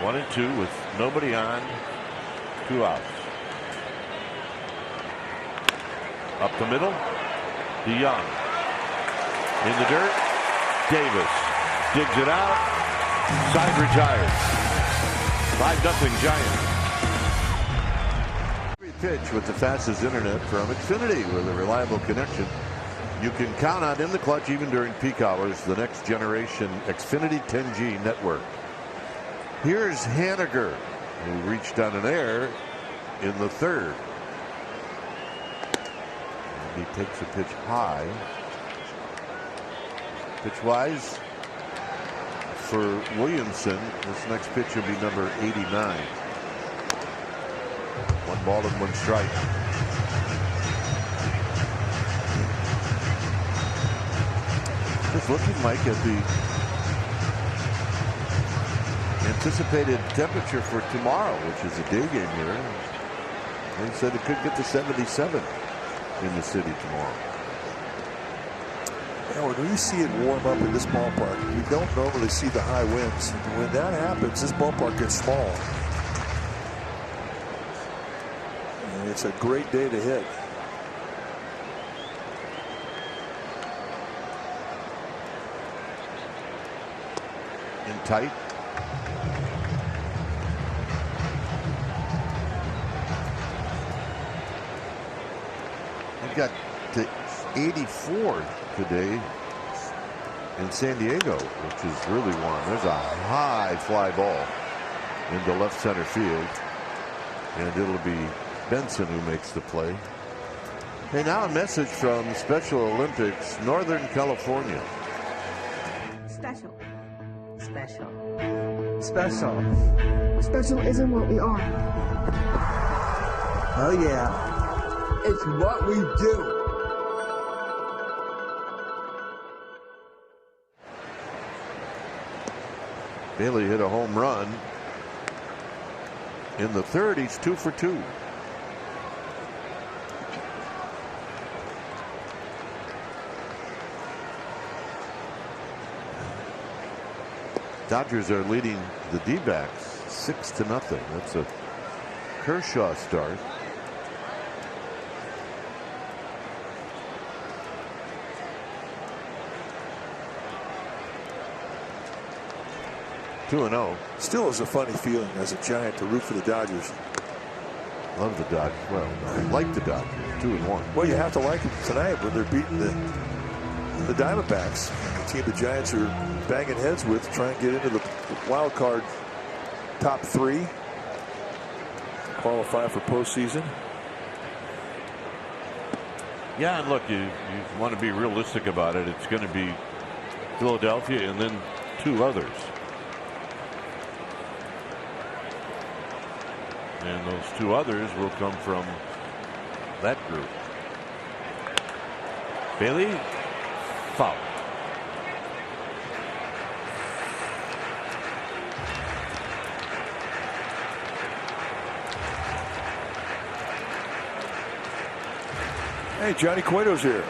One and two with nobody on, 2 outs. Up the middle, DeYoung. In the dirt, Davis digs it out. Side retired. 5-0 Giants. Every pitch with the fastest internet from Xfinity with a reliable connection. You can count on in the clutch even during peak hours. The next generation Xfinity 10G network. Here's Haniger, who reached on an error in the third. And he takes a pitch high. Pitch-wise for Williamson, this next pitch will be number 89. 1 ball and 1 strike. Just looking, Mike, at the anticipated temperature for tomorrow, which is a day game here. They said it could get to 77 in the city tomorrow. When we see it warm up in this ballpark, we don't normally see the high winds. When that happens, this ballpark gets small. And it's a great day to hit. In tight. He got to 84 today in San Diego, which is really warm. There's a high fly ball into left center field, and it'll be Benson who makes the play. Hey, now a message from Special Olympics, Northern California. Special. Special. Special. Special isn't what we are. Oh yeah. It's what we do. Bailey hit a home run in the third. He's 2 for 2. Dodgers are leading the D-backs 6-0. That's a Kershaw start. Still is a funny feeling as a Giant to root for the Dodgers. Love the Dodgers. Well, I like the Dodgers. 2-1. Well, you have to like them tonight when they're beating the Diamondbacks, the team the Giants are banging heads with, trying to get into the wild card top 3, qualify for postseason. Yeah, and look, you want to be realistic about it. It's going to be Philadelphia and then 2 others. And those 2 others will come from that group. Bailey, foul. Hey, Johnny Cueto's here.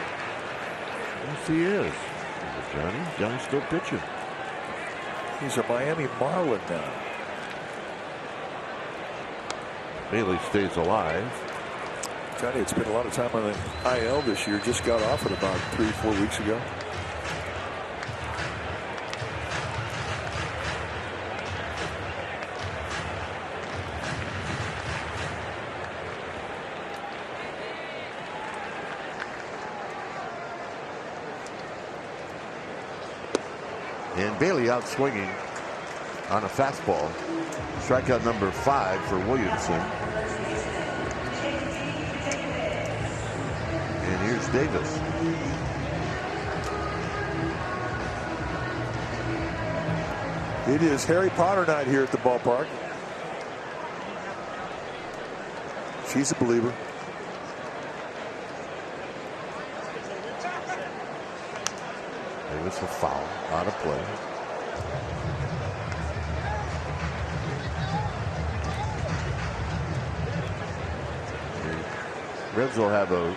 Yes, he is. Johnny's still pitching. He's a Miami Marlin now. Bailey stays alive. Johnny had spent a lot of time on the IL this year. Just got off it about 3-4 weeks ago. And Bailey out swinging on a fastball. Strikeout number 5 for Williamson. And here's Davis. It is Harry Potter night here at the ballpark. She's a believer. Davis a foul, out of play. The Reds will have a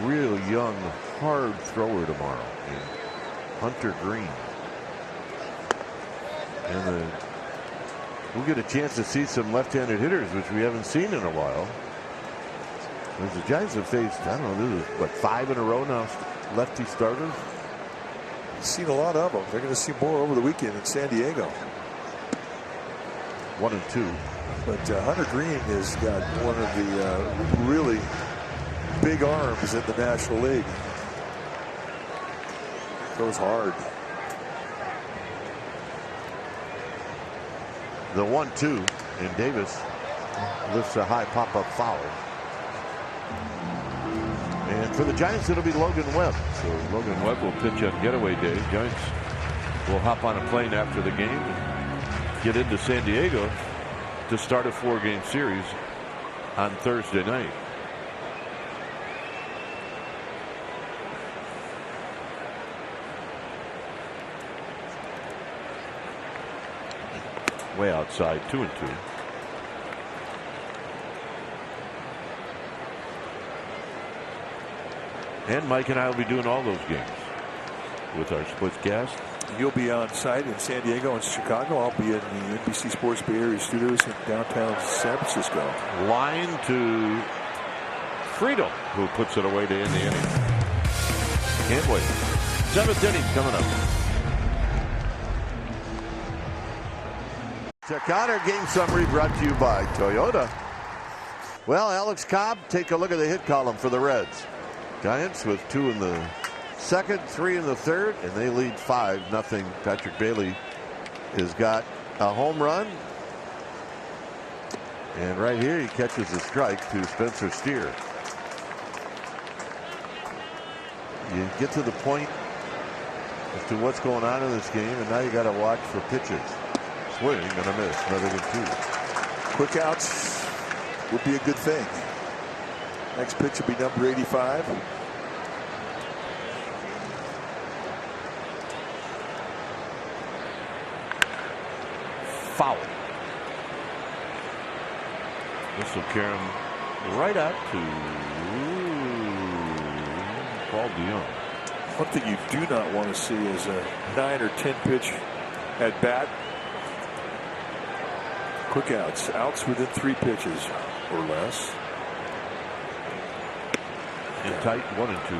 real young, hard thrower tomorrow in Hunter Green. And we'll get a chance to see some left-handed hitters, which we haven't seen in a while. As the Giants have faced, I don't know, this is what, 5 in a row now, lefty starters? Seen a lot of them. They're going to see more over the weekend in San Diego. 1 and 2. But Hunter Green has got one of the really big arms in the National League. Goes hard. The 1-2, and Davis lifts a high pop-up foul. And for the Giants, it'll be Logan Webb. So Logan Webb will pitch on getaway day. Giants will hop on a plane after the game and get into San Diego to start a 4-game series on Thursday night. Way outside, 2-2. And Mike and I will be doing all those games with our Splitscast. You'll be on site in San Diego and Chicago. I'll be in the NBC Sports Bay Area studios in downtown San Francisco. Line to Friedel, who puts it away to end the inning. Can't wait. 7th inning coming up. The Connor game summary brought to you by Toyota. Well, Alex Cobb, take a look at the hit column for the Reds. Giants with 2 in the second, 3 in the third, and they lead 5-0. Patrick Bailey has got a home run. And right here he catches a strike to Spencer Steer. You get to the point as to what's going on in this game, and now you got to watch for pitches. Swing and a miss, another good 2. Quick outs would be a good thing. Next pitch will be number 85. Foul. This will carry him right out to Paul DeYoung. One thing you do not want to see is a 9 or 10 pitch at bat. Quick outs. Outs within 3 pitches or less. And tight 1 and 2.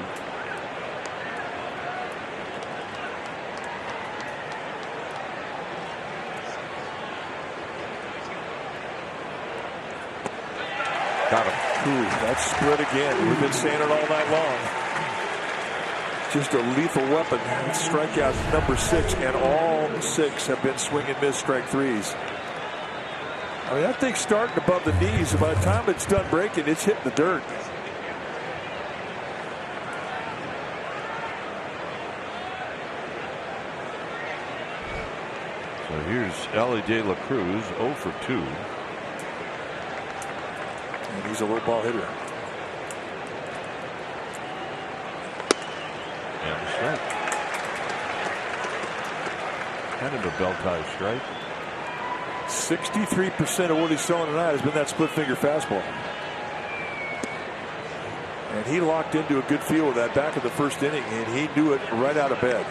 Got him. Ooh, that's split again. We've been saying it all night long. Just a lethal weapon. Strikeout number 6, and all 6 have been swing and miss strike 3s. I mean, that thing's starting above the knees. By the time it's done breaking, it's hitting the dirt. So here's Ellie De La Cruz, 0 for 2. And he's a low ball hitter. And a strike. Kind of a bell-tie strike. 63% of what he's throwing tonight has been that split finger fastball. And he locked into a good feel with that back of the first inning, and he knew it right out of bed.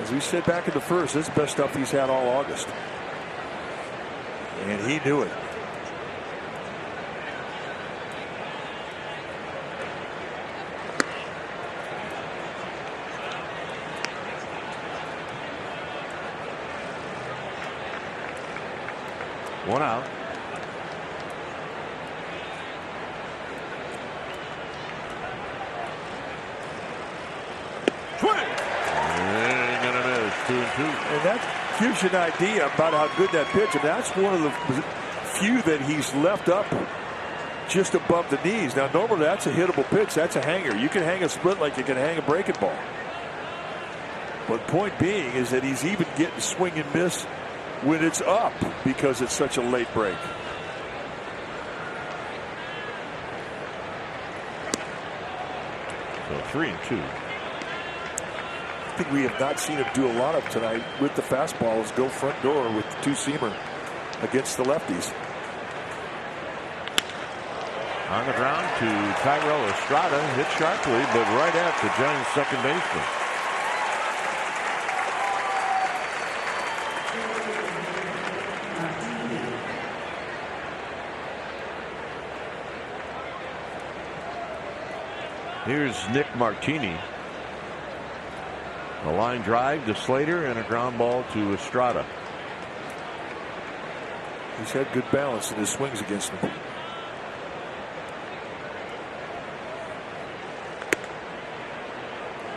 As we said back in the first, this is the best stuff he's had all August. And he knew it. One out. Swing. And gonna miss. 2 and 2. And that gives you an idea about how good that pitch. And that's one of the few that he's left up just above the knees. Now, normally that's a hittable pitch. That's a hanger. You can hang a split like you can hang a breaking ball. But point being is that he's even getting swing and miss when it's up because it's such a late break. So 3 and 2. I think we have not seen him do a lot of tonight with the fastballs. Go front door with the 2-seamer against the lefties. On the ground to Tyrell Estrada, hit sharply, but right at the Giants' second baseman. Here's Nick Martini. A line drive to Slater and a ground ball to Estrada. He's had good balance in his swings against him.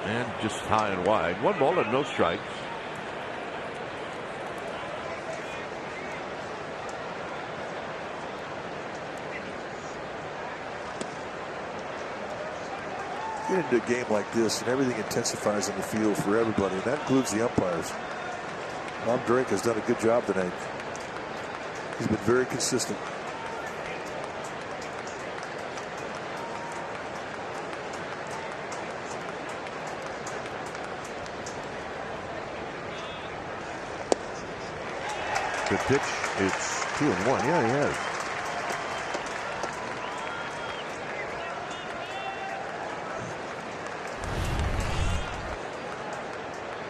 And just high and wide. 1 ball and no strikes. Get into a game like this and everything intensifies on the field for everybody, and that includes the umpires. Bob Drake has done a good job tonight. He's been very consistent. Good pitch. It's 2-1. Yeah, he has.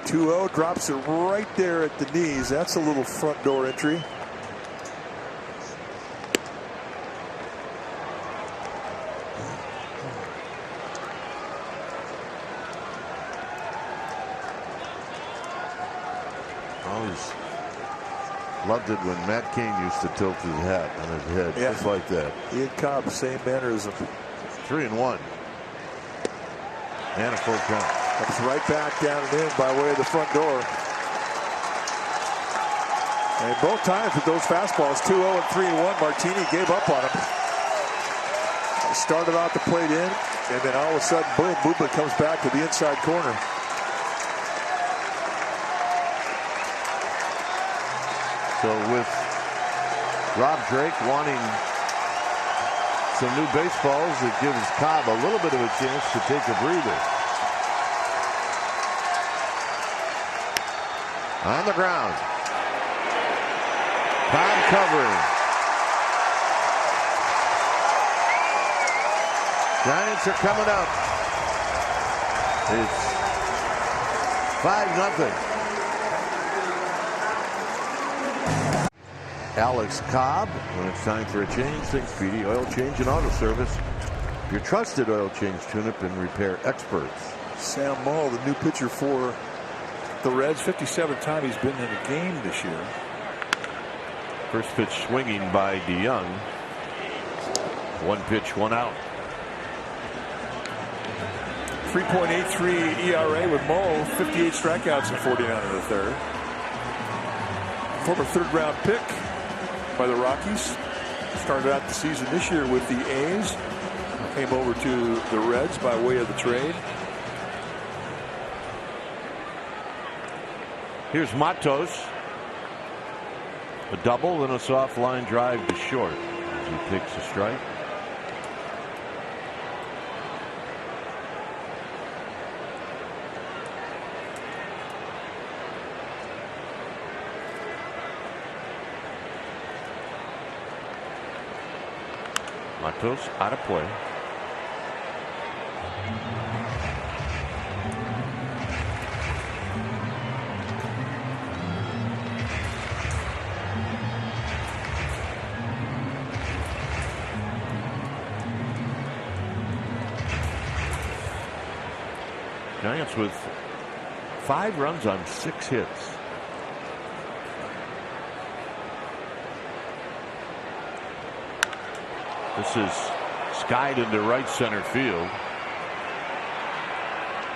2-0, drops it right there at the knees. That's a little front door entry. Always loved it when Matt Cain used to tilt his hat on his head, just like that. He and Cobb, same mannerism. 3-1. And a full count. Comes right back down and in by way of the front door. And both times with those fastballs, 2-0 and 3-1, Martini gave up on him. Started out the plate in, and then all of a sudden, boom, Bublin comes back to the inside corner. So with Rob Drake wanting some new baseballs, it gives Cobb a little bit of a chance to take a breather. On the ground. Cobb covering. Giants are coming up. It's 5-0. Alex Cobb, when it's time for a change, think Speedy Oil Change and Auto Service. Your trusted oil change, tune-up, and repair experts. Sam Moll, the new pitcher for the Reds, 57th time he's been in a game this year. First pitch swinging by DeYoung. 1 pitch, 1 out. 3.83 ERA with Moll, 58 strikeouts in 49 in the third. Former third-round pick by the Rockies. Started out the season this year with the A's. Came over to the Reds by way of the trade. Here's Matos. A double and a soft line drive to short as he takes a strike. Matos out of play. Giants with 5 runs on 6 hits. This is skied into right center field.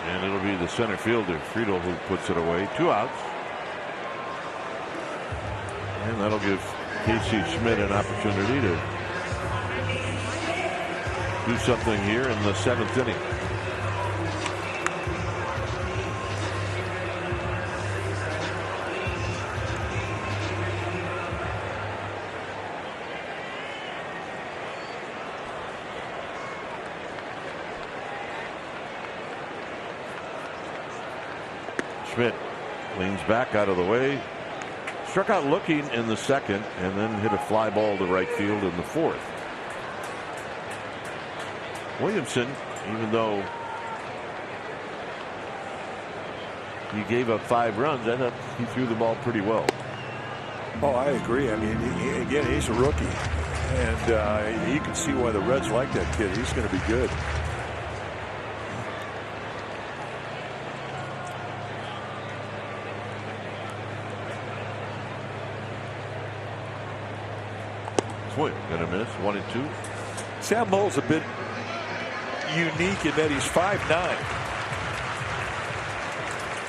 And it'll be the center fielder, Friedel, who puts it away. 2 outs. And that'll give Casey Schmidt an opportunity to do something here in the 7th inning. Schmidt leans back out of the way. Struck out looking in the 2nd and then hit a fly ball to right field in the 4th. Williamson, even though he gave up 5 runs, I thought he threw the ball pretty well. Oh, I agree. I mean, again, he's a rookie. And you can see why the Reds like that kid. He's going to be good. Swing and a miss. 1-2. Sam Moll's a bit unique in that he's 5'9".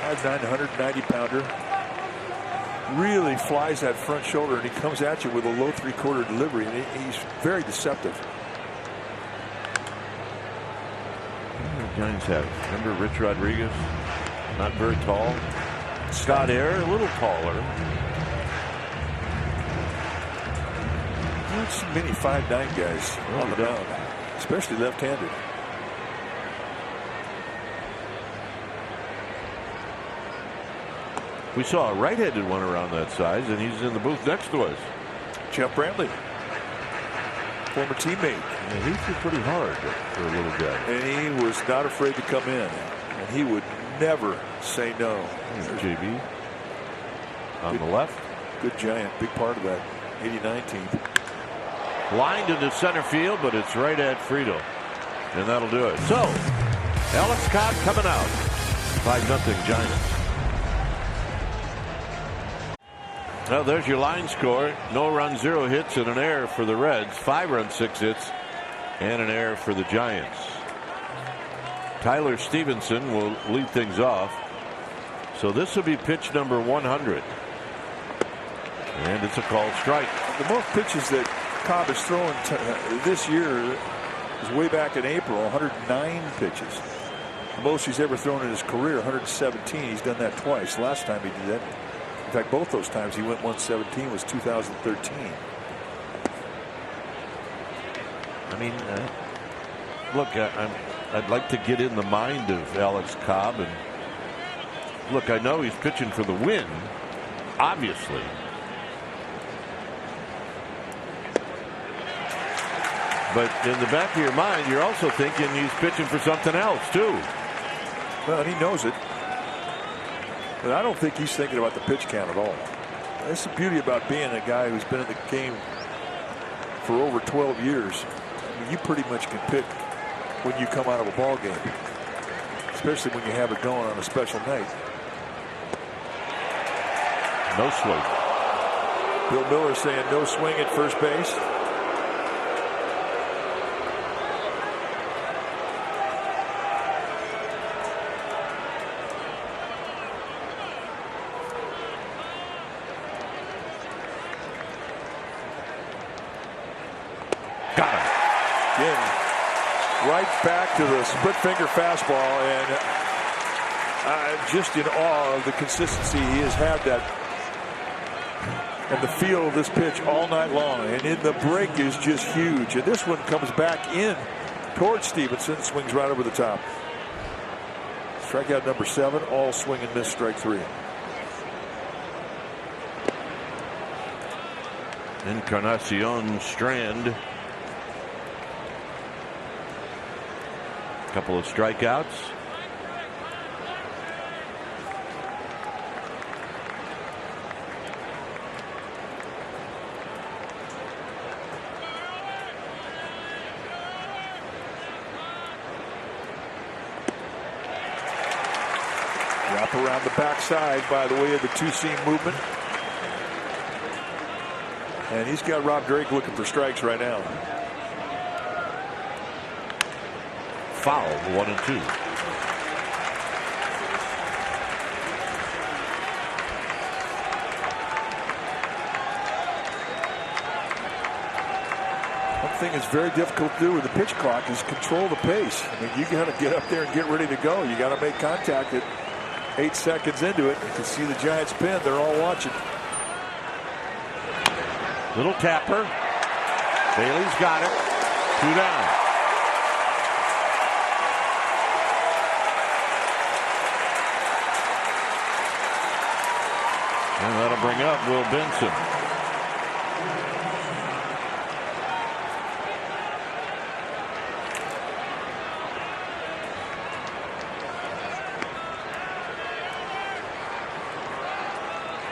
5'9", 190-pounder. Really flies that front shoulder, and he comes at you with a low 3/4 delivery, and he's very deceptive. The Giants have. Remember Rich Rodriguez? Not very tall. Scott Air, a little taller. Not so many 5'9" guys on the mound, especially left-handed. We saw a right-handed one around that size, and he's in the booth next to us. Jeff Brantley, former teammate. Yeah, he threw pretty hard for a little guy. And he was not afraid to come in. And he would never say no. There's JB on the left. Good Giant, big part of that 89 team. Lined into center field, but it's right at Friedel. And that'll do it. So, Alex Cobb coming out. 5-0 Giants. Well, there's your line score. No run, 0 hits, and an error for the Reds. 5 runs, 6 hits, and an error for the Giants. Tyler Stevenson will lead things off. So this will be pitch number 100. And it's a called strike. The most pitches that Cobb has thrown this year is way back in April, 109 pitches. The most he's ever thrown in his career, 117. He's done that twice. Last time he did that, in fact, both those times he went 117 was 2013. I mean, look, I'd like to get in the mind of Alex Cobb. And look, I know he's pitching for the win, obviously. But in the back of your mind, you're also thinking he's pitching for something else, too. Well, and he knows it. But I don't think he's thinking about the pitch count at all. That's the beauty about being a guy who's been in the game for over 12 years. I mean, you pretty much can pick when you come out of a ball game, especially when you have it going on a special night. No swing. Bill Miller saying no swing at first base. Got him. Again, right back to the split finger fastball, and I'm just in awe of the consistency he has had that and the feel of this pitch all night long. And in the break is just huge. And this one comes back in towards Stevenson, swings right over the top. Strikeout number 7, all swing and miss, strike 3. Encarnacion Strand. Couple of strikeouts. Wrap around the backside by the way of the two-seam movement. And he's got Rob Drake looking for strikes right now. Foul, 1-2. One thing that's very difficult to do with the pitch clock is control the pace. I mean, you got to get up there and get ready to go. You got to make contact at 8 seconds into it. You can see the Giants pin. They're all watching. Little tapper. Bailey's got it. 2 down. And that'll bring up Will Benson.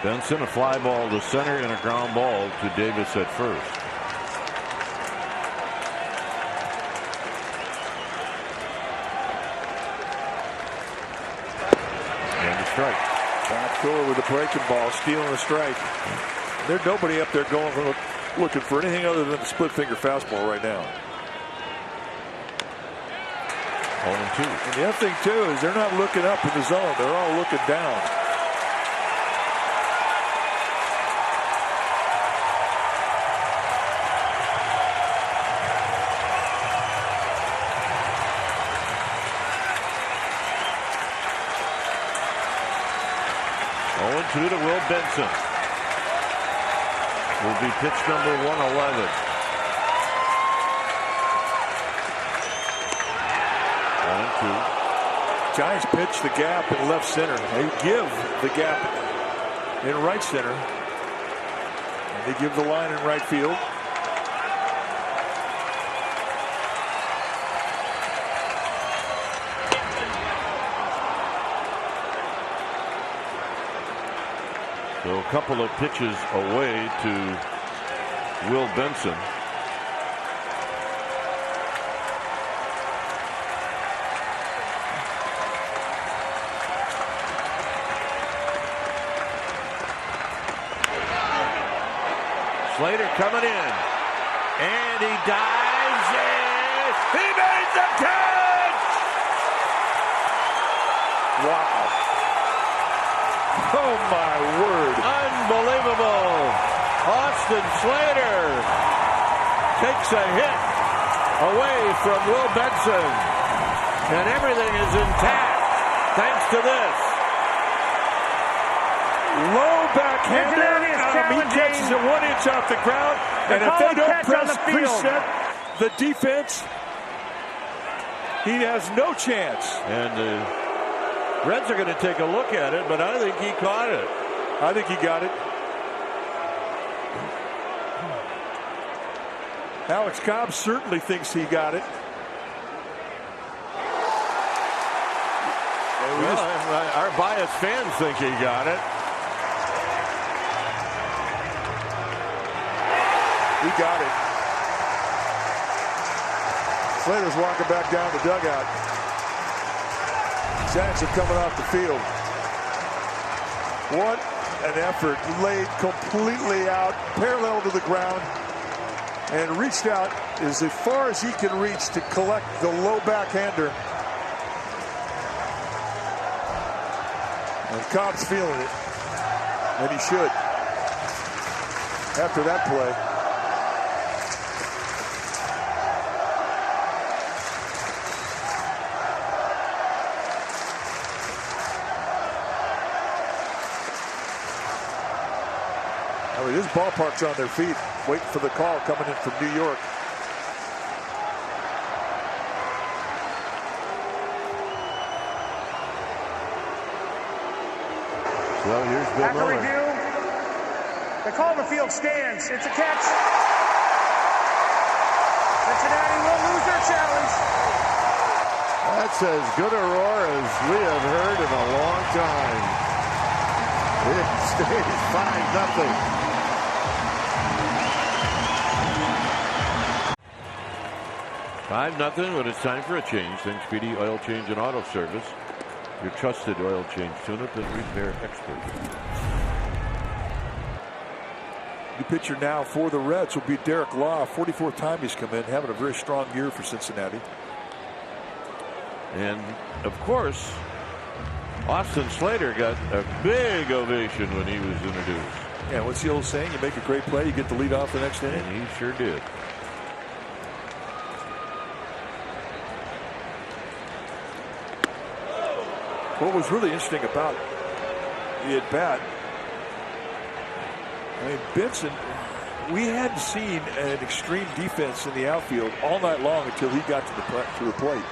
Benson, a fly ball to center and a ground ball to Davis at first. And a strike. Backdoor with a breaking ball, stealing a strike. There's nobody up there going for looking for anything other than the split finger fastball right now. 0-2. And the other thing too is they're not looking up in the zone. They're all looking down. To Will Benson. Will be pitch number 111. 1-2. Giants pitch the gap in left center. They give the gap in right center. And they give the line in right field. couple of pitches away to Will Benson. Slater coming in, and he dives in. He made the catch! Wow. Oh, my word. Unbelievable. Austin Slater takes a hit away from Will Benson, and everything is intact thanks to this. Low backhander. He catches it 1 inch off the ground, and if they don't preset the defense, he has no chance. And the Reds are going to take a look at it, but I think he caught it. I think he got it. Alex Cobb certainly thinks he got it. Well, our biased fans think he got it. He got it. Slater's walking back down the dugout. Giants are coming off the field. What an effort. Laid completely out, parallel to the ground, and reached out as far as he can reach to collect the low backhander. And Cobb's feeling it. And he should. After that play. I mean, this ballpark's on their feet, waiting for the call coming in from New York. Well, here's Bill After Miller. review, the call on the field stands. It's a catch. Cincinnati will lose their challenge. That's as good a roar as we have heard in a long time. It stays 5-0. 5-0 when it's time for a change. Think Speedy Oil Change and Auto Service. Your trusted oil change tune-up and repair expert. The pitcher now for the Reds will be Derek Law. 44th time he's come in, having a very strong year for Cincinnati. And, of course, Austin Slater got a big ovation when he was introduced. Yeah, what's the old saying? You make a great play, you get the lead off the next inning. And he sure did. What was really interesting about the at-bat, I mean, Benson, we hadn't seen an extreme defense in the outfield all night long until he got to the plate.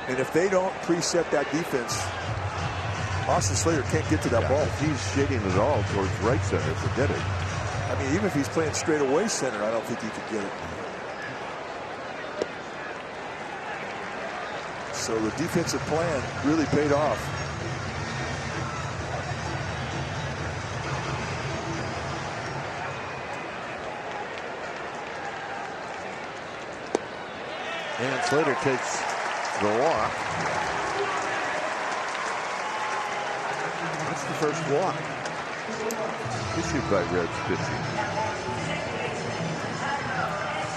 And if they don't preset that defense, Austin Slater can't get to that ball. If he's shading it all towards right center, forget it. I mean, even if he's playing straight away center, I don't think he could get it. So the defensive plan really paid off. And Slater takes the walk. That's the first walk issued by Reds pitching.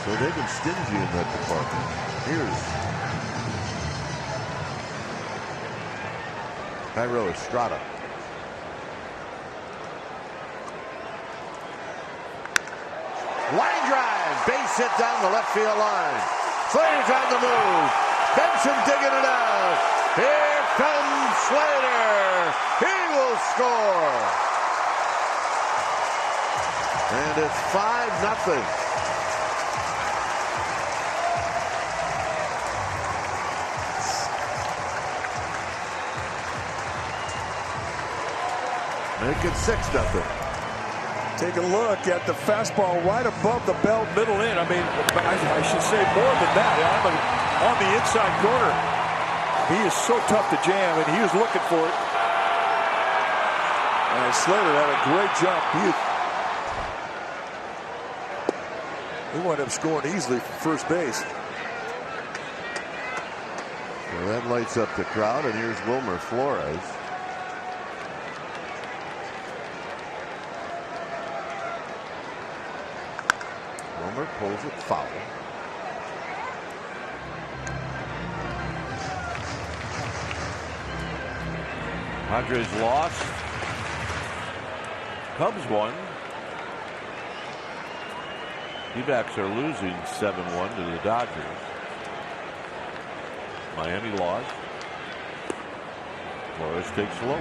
So they've been stingy in that department. Here's Jairo Estrada. Line drive, base hit down the left field line. Slater's on the move. Benson digging it out. Here comes Slater. He will score. And it's 5-0. Make it 6-0. Take a look at the fastball right above the belt, middle in. I mean, I should say more than that. On the inside corner. He is so tough to jam, and he was looking for it. And And Slater had a great jump. He wound up scoring easily from first base. Well, that lights up the crowd, and here's Wilmer Flores. Wilmer pulls it foul. Padres lost. Cubs won. D-backs are losing 7-1 to the Dodgers. Miami lost. Flores takes low.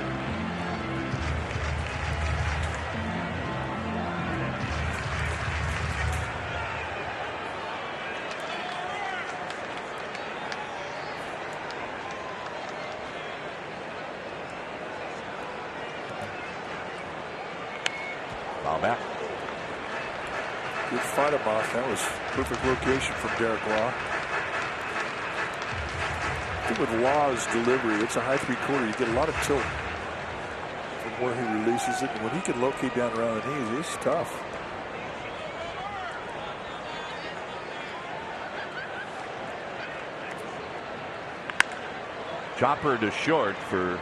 Foul back. Good fight him off. That was perfect location from Derek Law. I think with Law's delivery, it's a high three-quarter. You get a lot of tilt from where he releases it. And when he can locate down around the knees, it's tough. Chopper to short for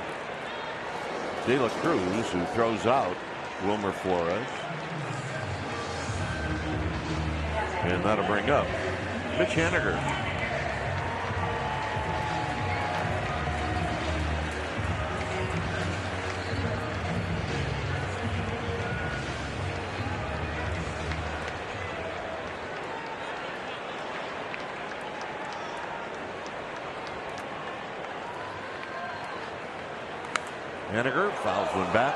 De La Cruz, who throws out Wilmer Flores. And that'll bring up Mitch Haniger. Haniger fouls one back.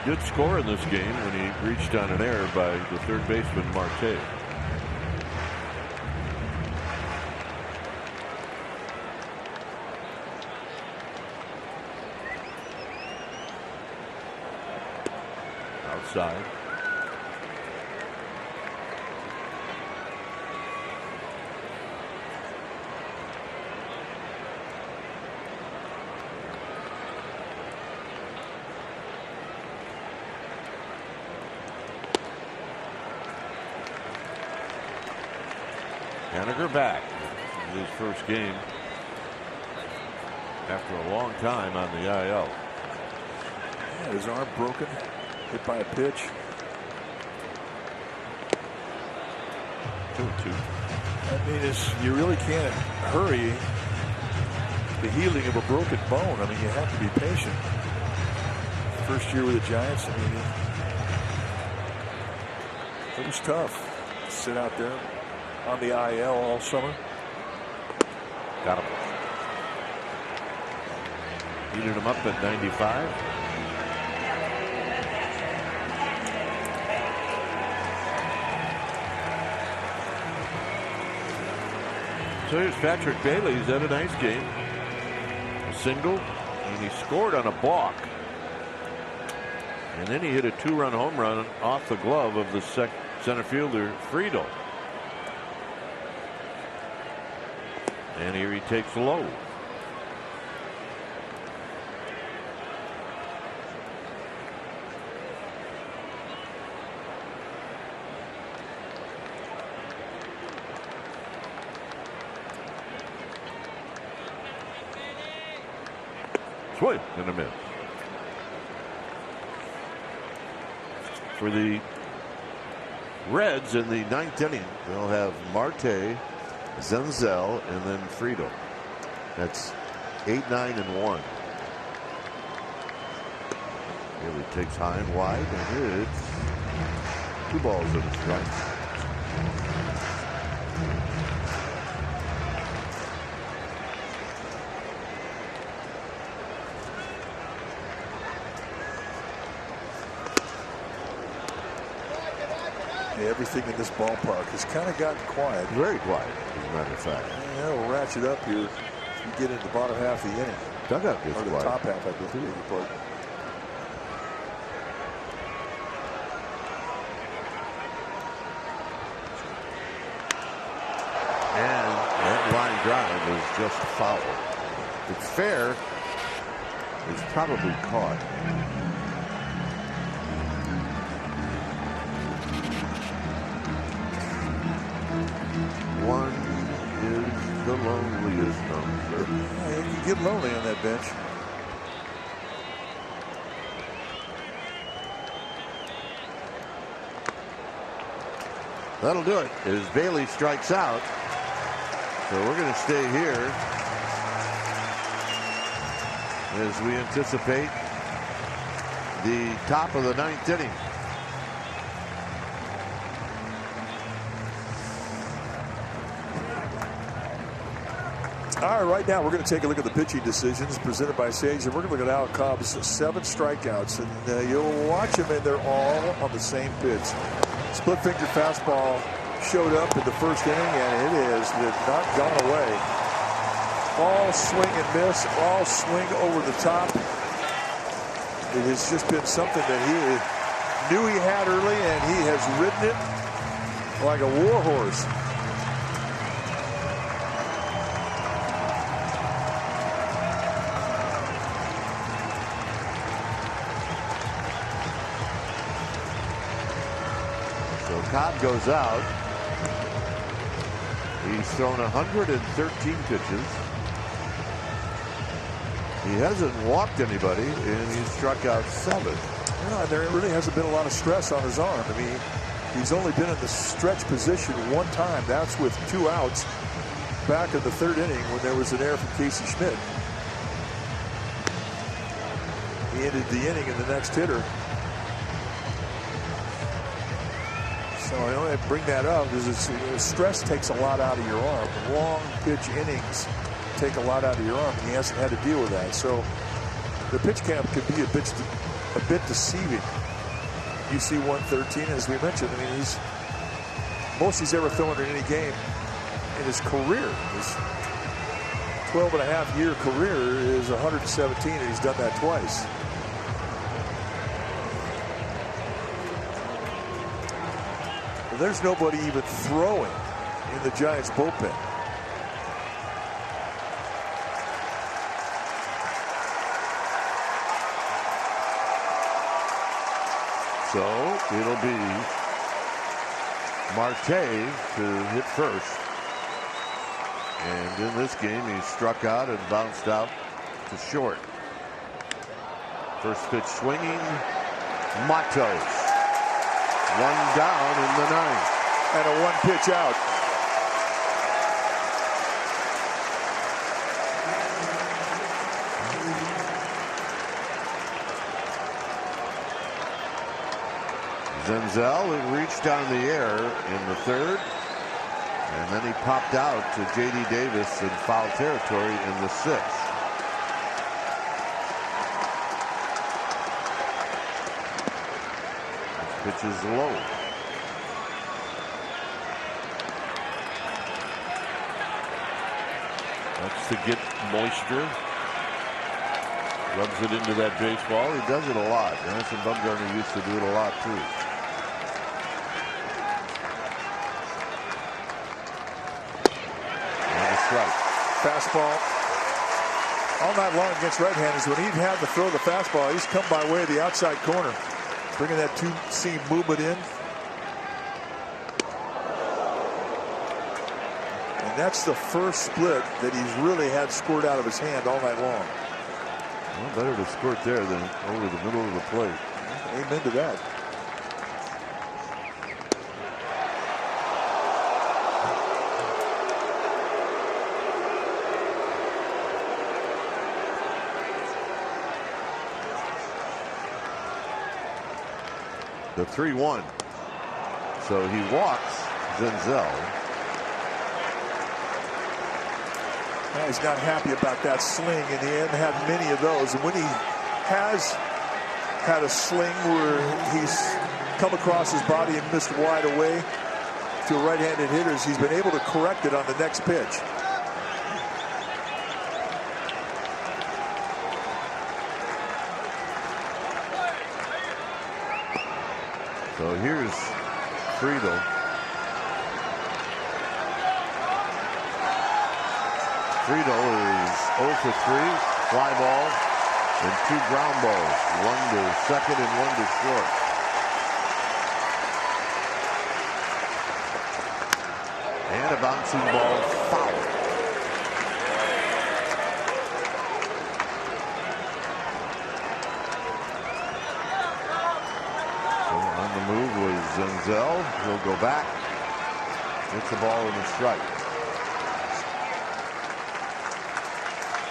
Good score in this game when he reached on an error by the third baseman Marte. Outside. Haniger back in his first game after a long time on the IL. Yeah, his arm broken, hit by a pitch. 2-2. I mean, you really can't hurry the healing of a broken bone. I mean, you have to be patient. First year with the Giants, I mean, it was tough to sit out there on the IL all summer. Got him. Heated him up at 95. So here's Patrick Bailey. He's had a nice game. A single, and he scored on a balk. And then he hit a two-run home run off the glove of the center fielder, Friedel. And here he takes low. Swing and a miss. For the Reds in the ninth inning, they'll have Marte, Zenzel, and then Friedel. That's 8, 9, and 1. Bailey takes high and wide, and it's 2 balls and a strike. Everything in this ballpark has kind of gotten quiet. Very quiet, as a matter of fact. Yeah, it'll ratchet up here if you get into the bottom half of the inning. Dugout gets or the quiet. top half, I believe. And that line drive is just foul. It's fair. It's probably caught. One is the loneliest number. Yeah, you can get lonely on that bench. That'll do it as Bailey strikes out. So we're going to stay here as we anticipate the top of the 9th inning. All right, right now we're going to take a look at the pitching decisions presented by Sage, and we're going to look at Al Cobb's 7 strikeouts, and you'll watch them, and they're all on the same pitch. Split finger fastball showed up in the first inning, and it has not gone away. All swing and miss, all swing over the top. It has just been something that he knew he had early, and he has ridden it like a war horse. Cobb goes out. He's thrown 113 pitches. He hasn't walked anybody, and he's struck out 7. Yeah, there really hasn't been a lot of stress on his arm. I mean, he's only been in the stretch position one time. That's with 2 outs back in the 3rd inning when there was an error from Casey Schmidt. He ended the inning in the next hitter. So I only bring that up because stress takes a lot out of your arm. Long pitch innings take a lot out of your arm, and he hasn't had to deal with that. So the pitch count could be a bit deceiving. You see 113, as we mentioned. I mean, most he's ever thrown in any game in his career. His 12-and-a-half-year career is 117, and he's done that twice. There's nobody even throwing in the Giants bullpen. So it'll be Marte to hit first. And in this game, he struck out and bounced out to short. First pitch swinging, Matos. 1 down in the 9th. And a 1-pitch out. Senzel had reached on the air in the 3rd. And then he popped out to J.D. Davis in foul territory in the 6th. Pitch is low. That's to get moisture. Rubs it into that baseball. He does it a lot. Harrison Bumgarner used to do it a lot too. And a strike. Fastball. All night long against right-handers, when he'd had to throw the fastball, he's come by way of the outside corner, bringing that 2-seam movement in. And that's the first split that he's really had scored out of his hand all night long. Well, better to squirt there than over the middle of the plate. Amen to that. The 3-1. So he walks Senzel. He's not happy about that sling, and he hasn't had many of those. And when he has had a sling where he's come across his body and missed wide away to right-handed hitters, he's been able to correct it on the next pitch. So here's Friedl. Friedl is 0 for 3, fly ball, And 2 ground balls, 1 to second and 1 to short. And a bouncing ball foul. So on the move was Senzel. He'll go back. Gets the ball in the strike.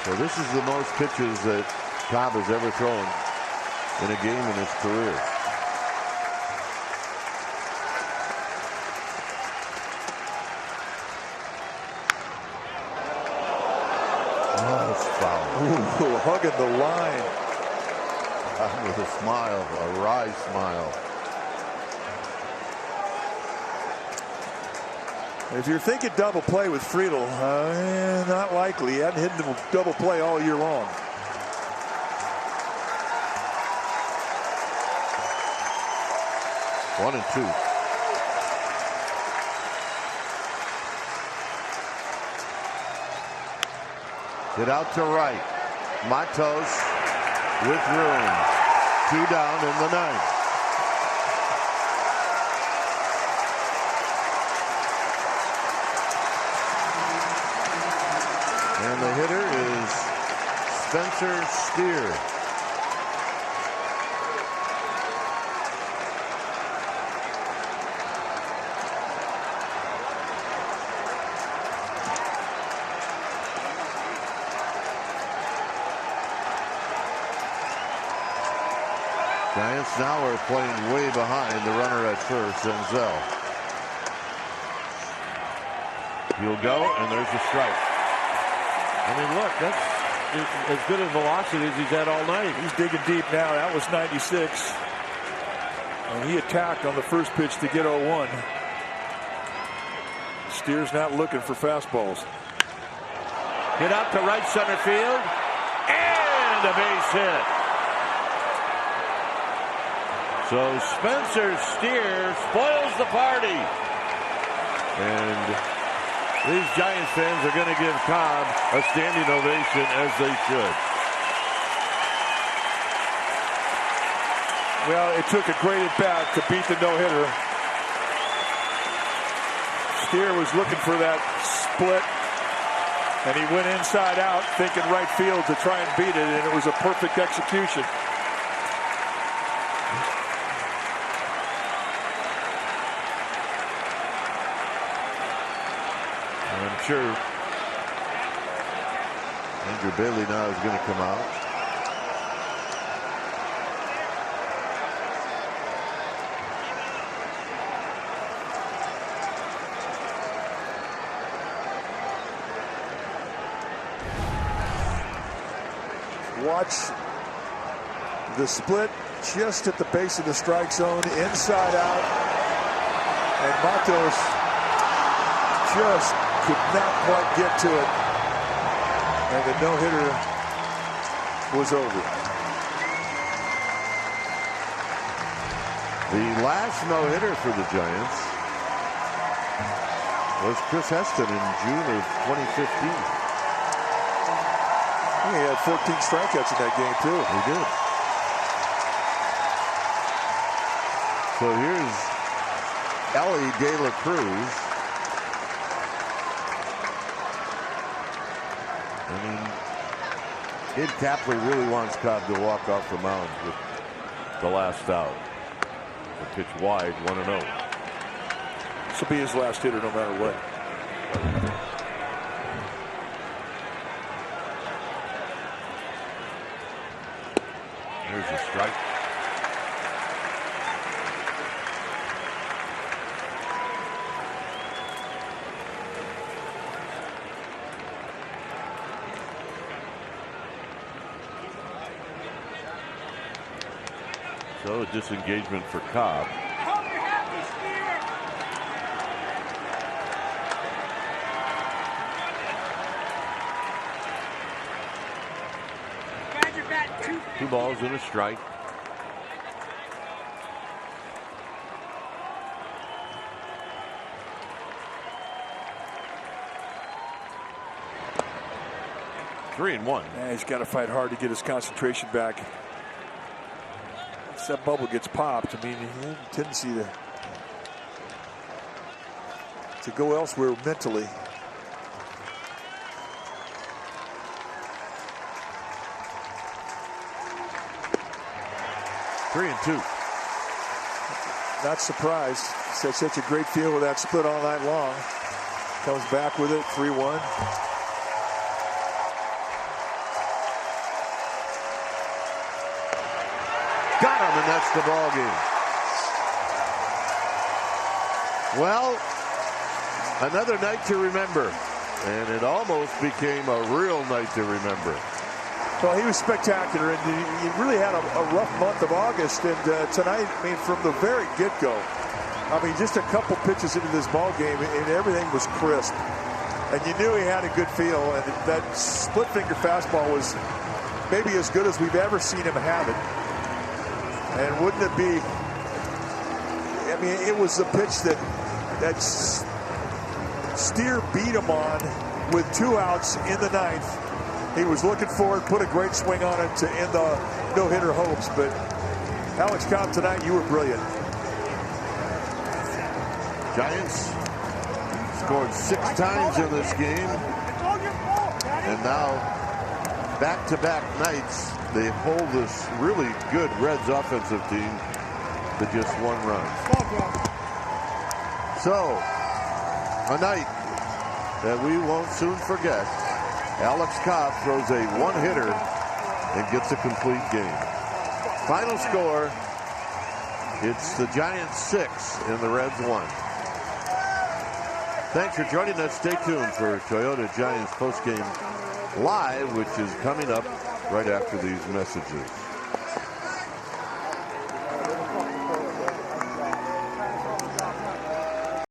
So this is the most pitches that Cobb has ever thrown in a game in his career. Oh, it's foul. Ooh, hugging the line. With a smile, a wry smile. If you're thinking double play with Friedel, not likely. He hadn't hit the double play all year long. One and 2. Hit out to right. Matos with room. 2 down in the 9th. And the hitter is Spencer Steer. Giants now are playing way behind the runner at first, Senzel. He'll go, and there's a strike. I mean, look, that's as good a velocity as he's had all night. He's digging deep now. That was 96. And he attacked on the first pitch to get 0-1. Steer's not looking for fastballs. Hit out to right center field. And a base hit. So Spencer Steer spoils the party. And these Giants fans are going to give Cobb a standing ovation, as they should. Well, it took a great at-bat to beat the no-hitter. Steer was looking for that split, and he went inside out, thinking right field to try and beat it, and it was a perfect execution. I'm sure Andrew Bailey now is going to come out. Watch the split just at the base of the strike zone, inside out, and Matos just could not quite get to it, and the no-hitter was over. The last no-hitter for the Giants was Chris Heston in June of 2015. He had 14 strikeouts in that game, too. He did. So here's Ellie De La Cruz. I mean, Ed Kapler really wants Cobb to walk off the mound with the last out. The pitch wide, 1-0. This will be his last hitter no matter what. There's a strike. So a disengagement for Cobb. Two balls and a strike. 3-1. Yeah, he's got to fight hard to get his concentration back. Once that bubble gets popped, I mean, he has a tendency to go elsewhere mentally. Three and two. Not surprised. He's had such a great feel with that split all night long. Comes back with it, 3-1. Got him, and that's the ball game. Well, another night to remember, and it almost became a real night to remember. Well, he was spectacular, and he really had a rough month of August. And tonight, I mean, from the very get-go, I mean, just a couple pitches into this ball game, and everything was crisp. And you knew he had a good feel, and that split-finger fastball was maybe as good as we've ever seen him have it. And wouldn't it be? I mean, it was the pitch that Steer beat him on with 2 outs in the 9th. He was looking for it, put a great swing on it to end the no-hitter hopes. But Alex Cobb, tonight you were brilliant. Giants scored 6 times in this game, and now back-to-back nights they hold this really good Reds offensive team to just 1 run. So, a night that we won't soon forget. Alex Cobb throws a 1-hitter and gets a complete game. Final score, it's the Giants 6 and the Reds 1. Thanks for joining us. Stay tuned for Toyota Giants postgame live, which is coming up right after these messages.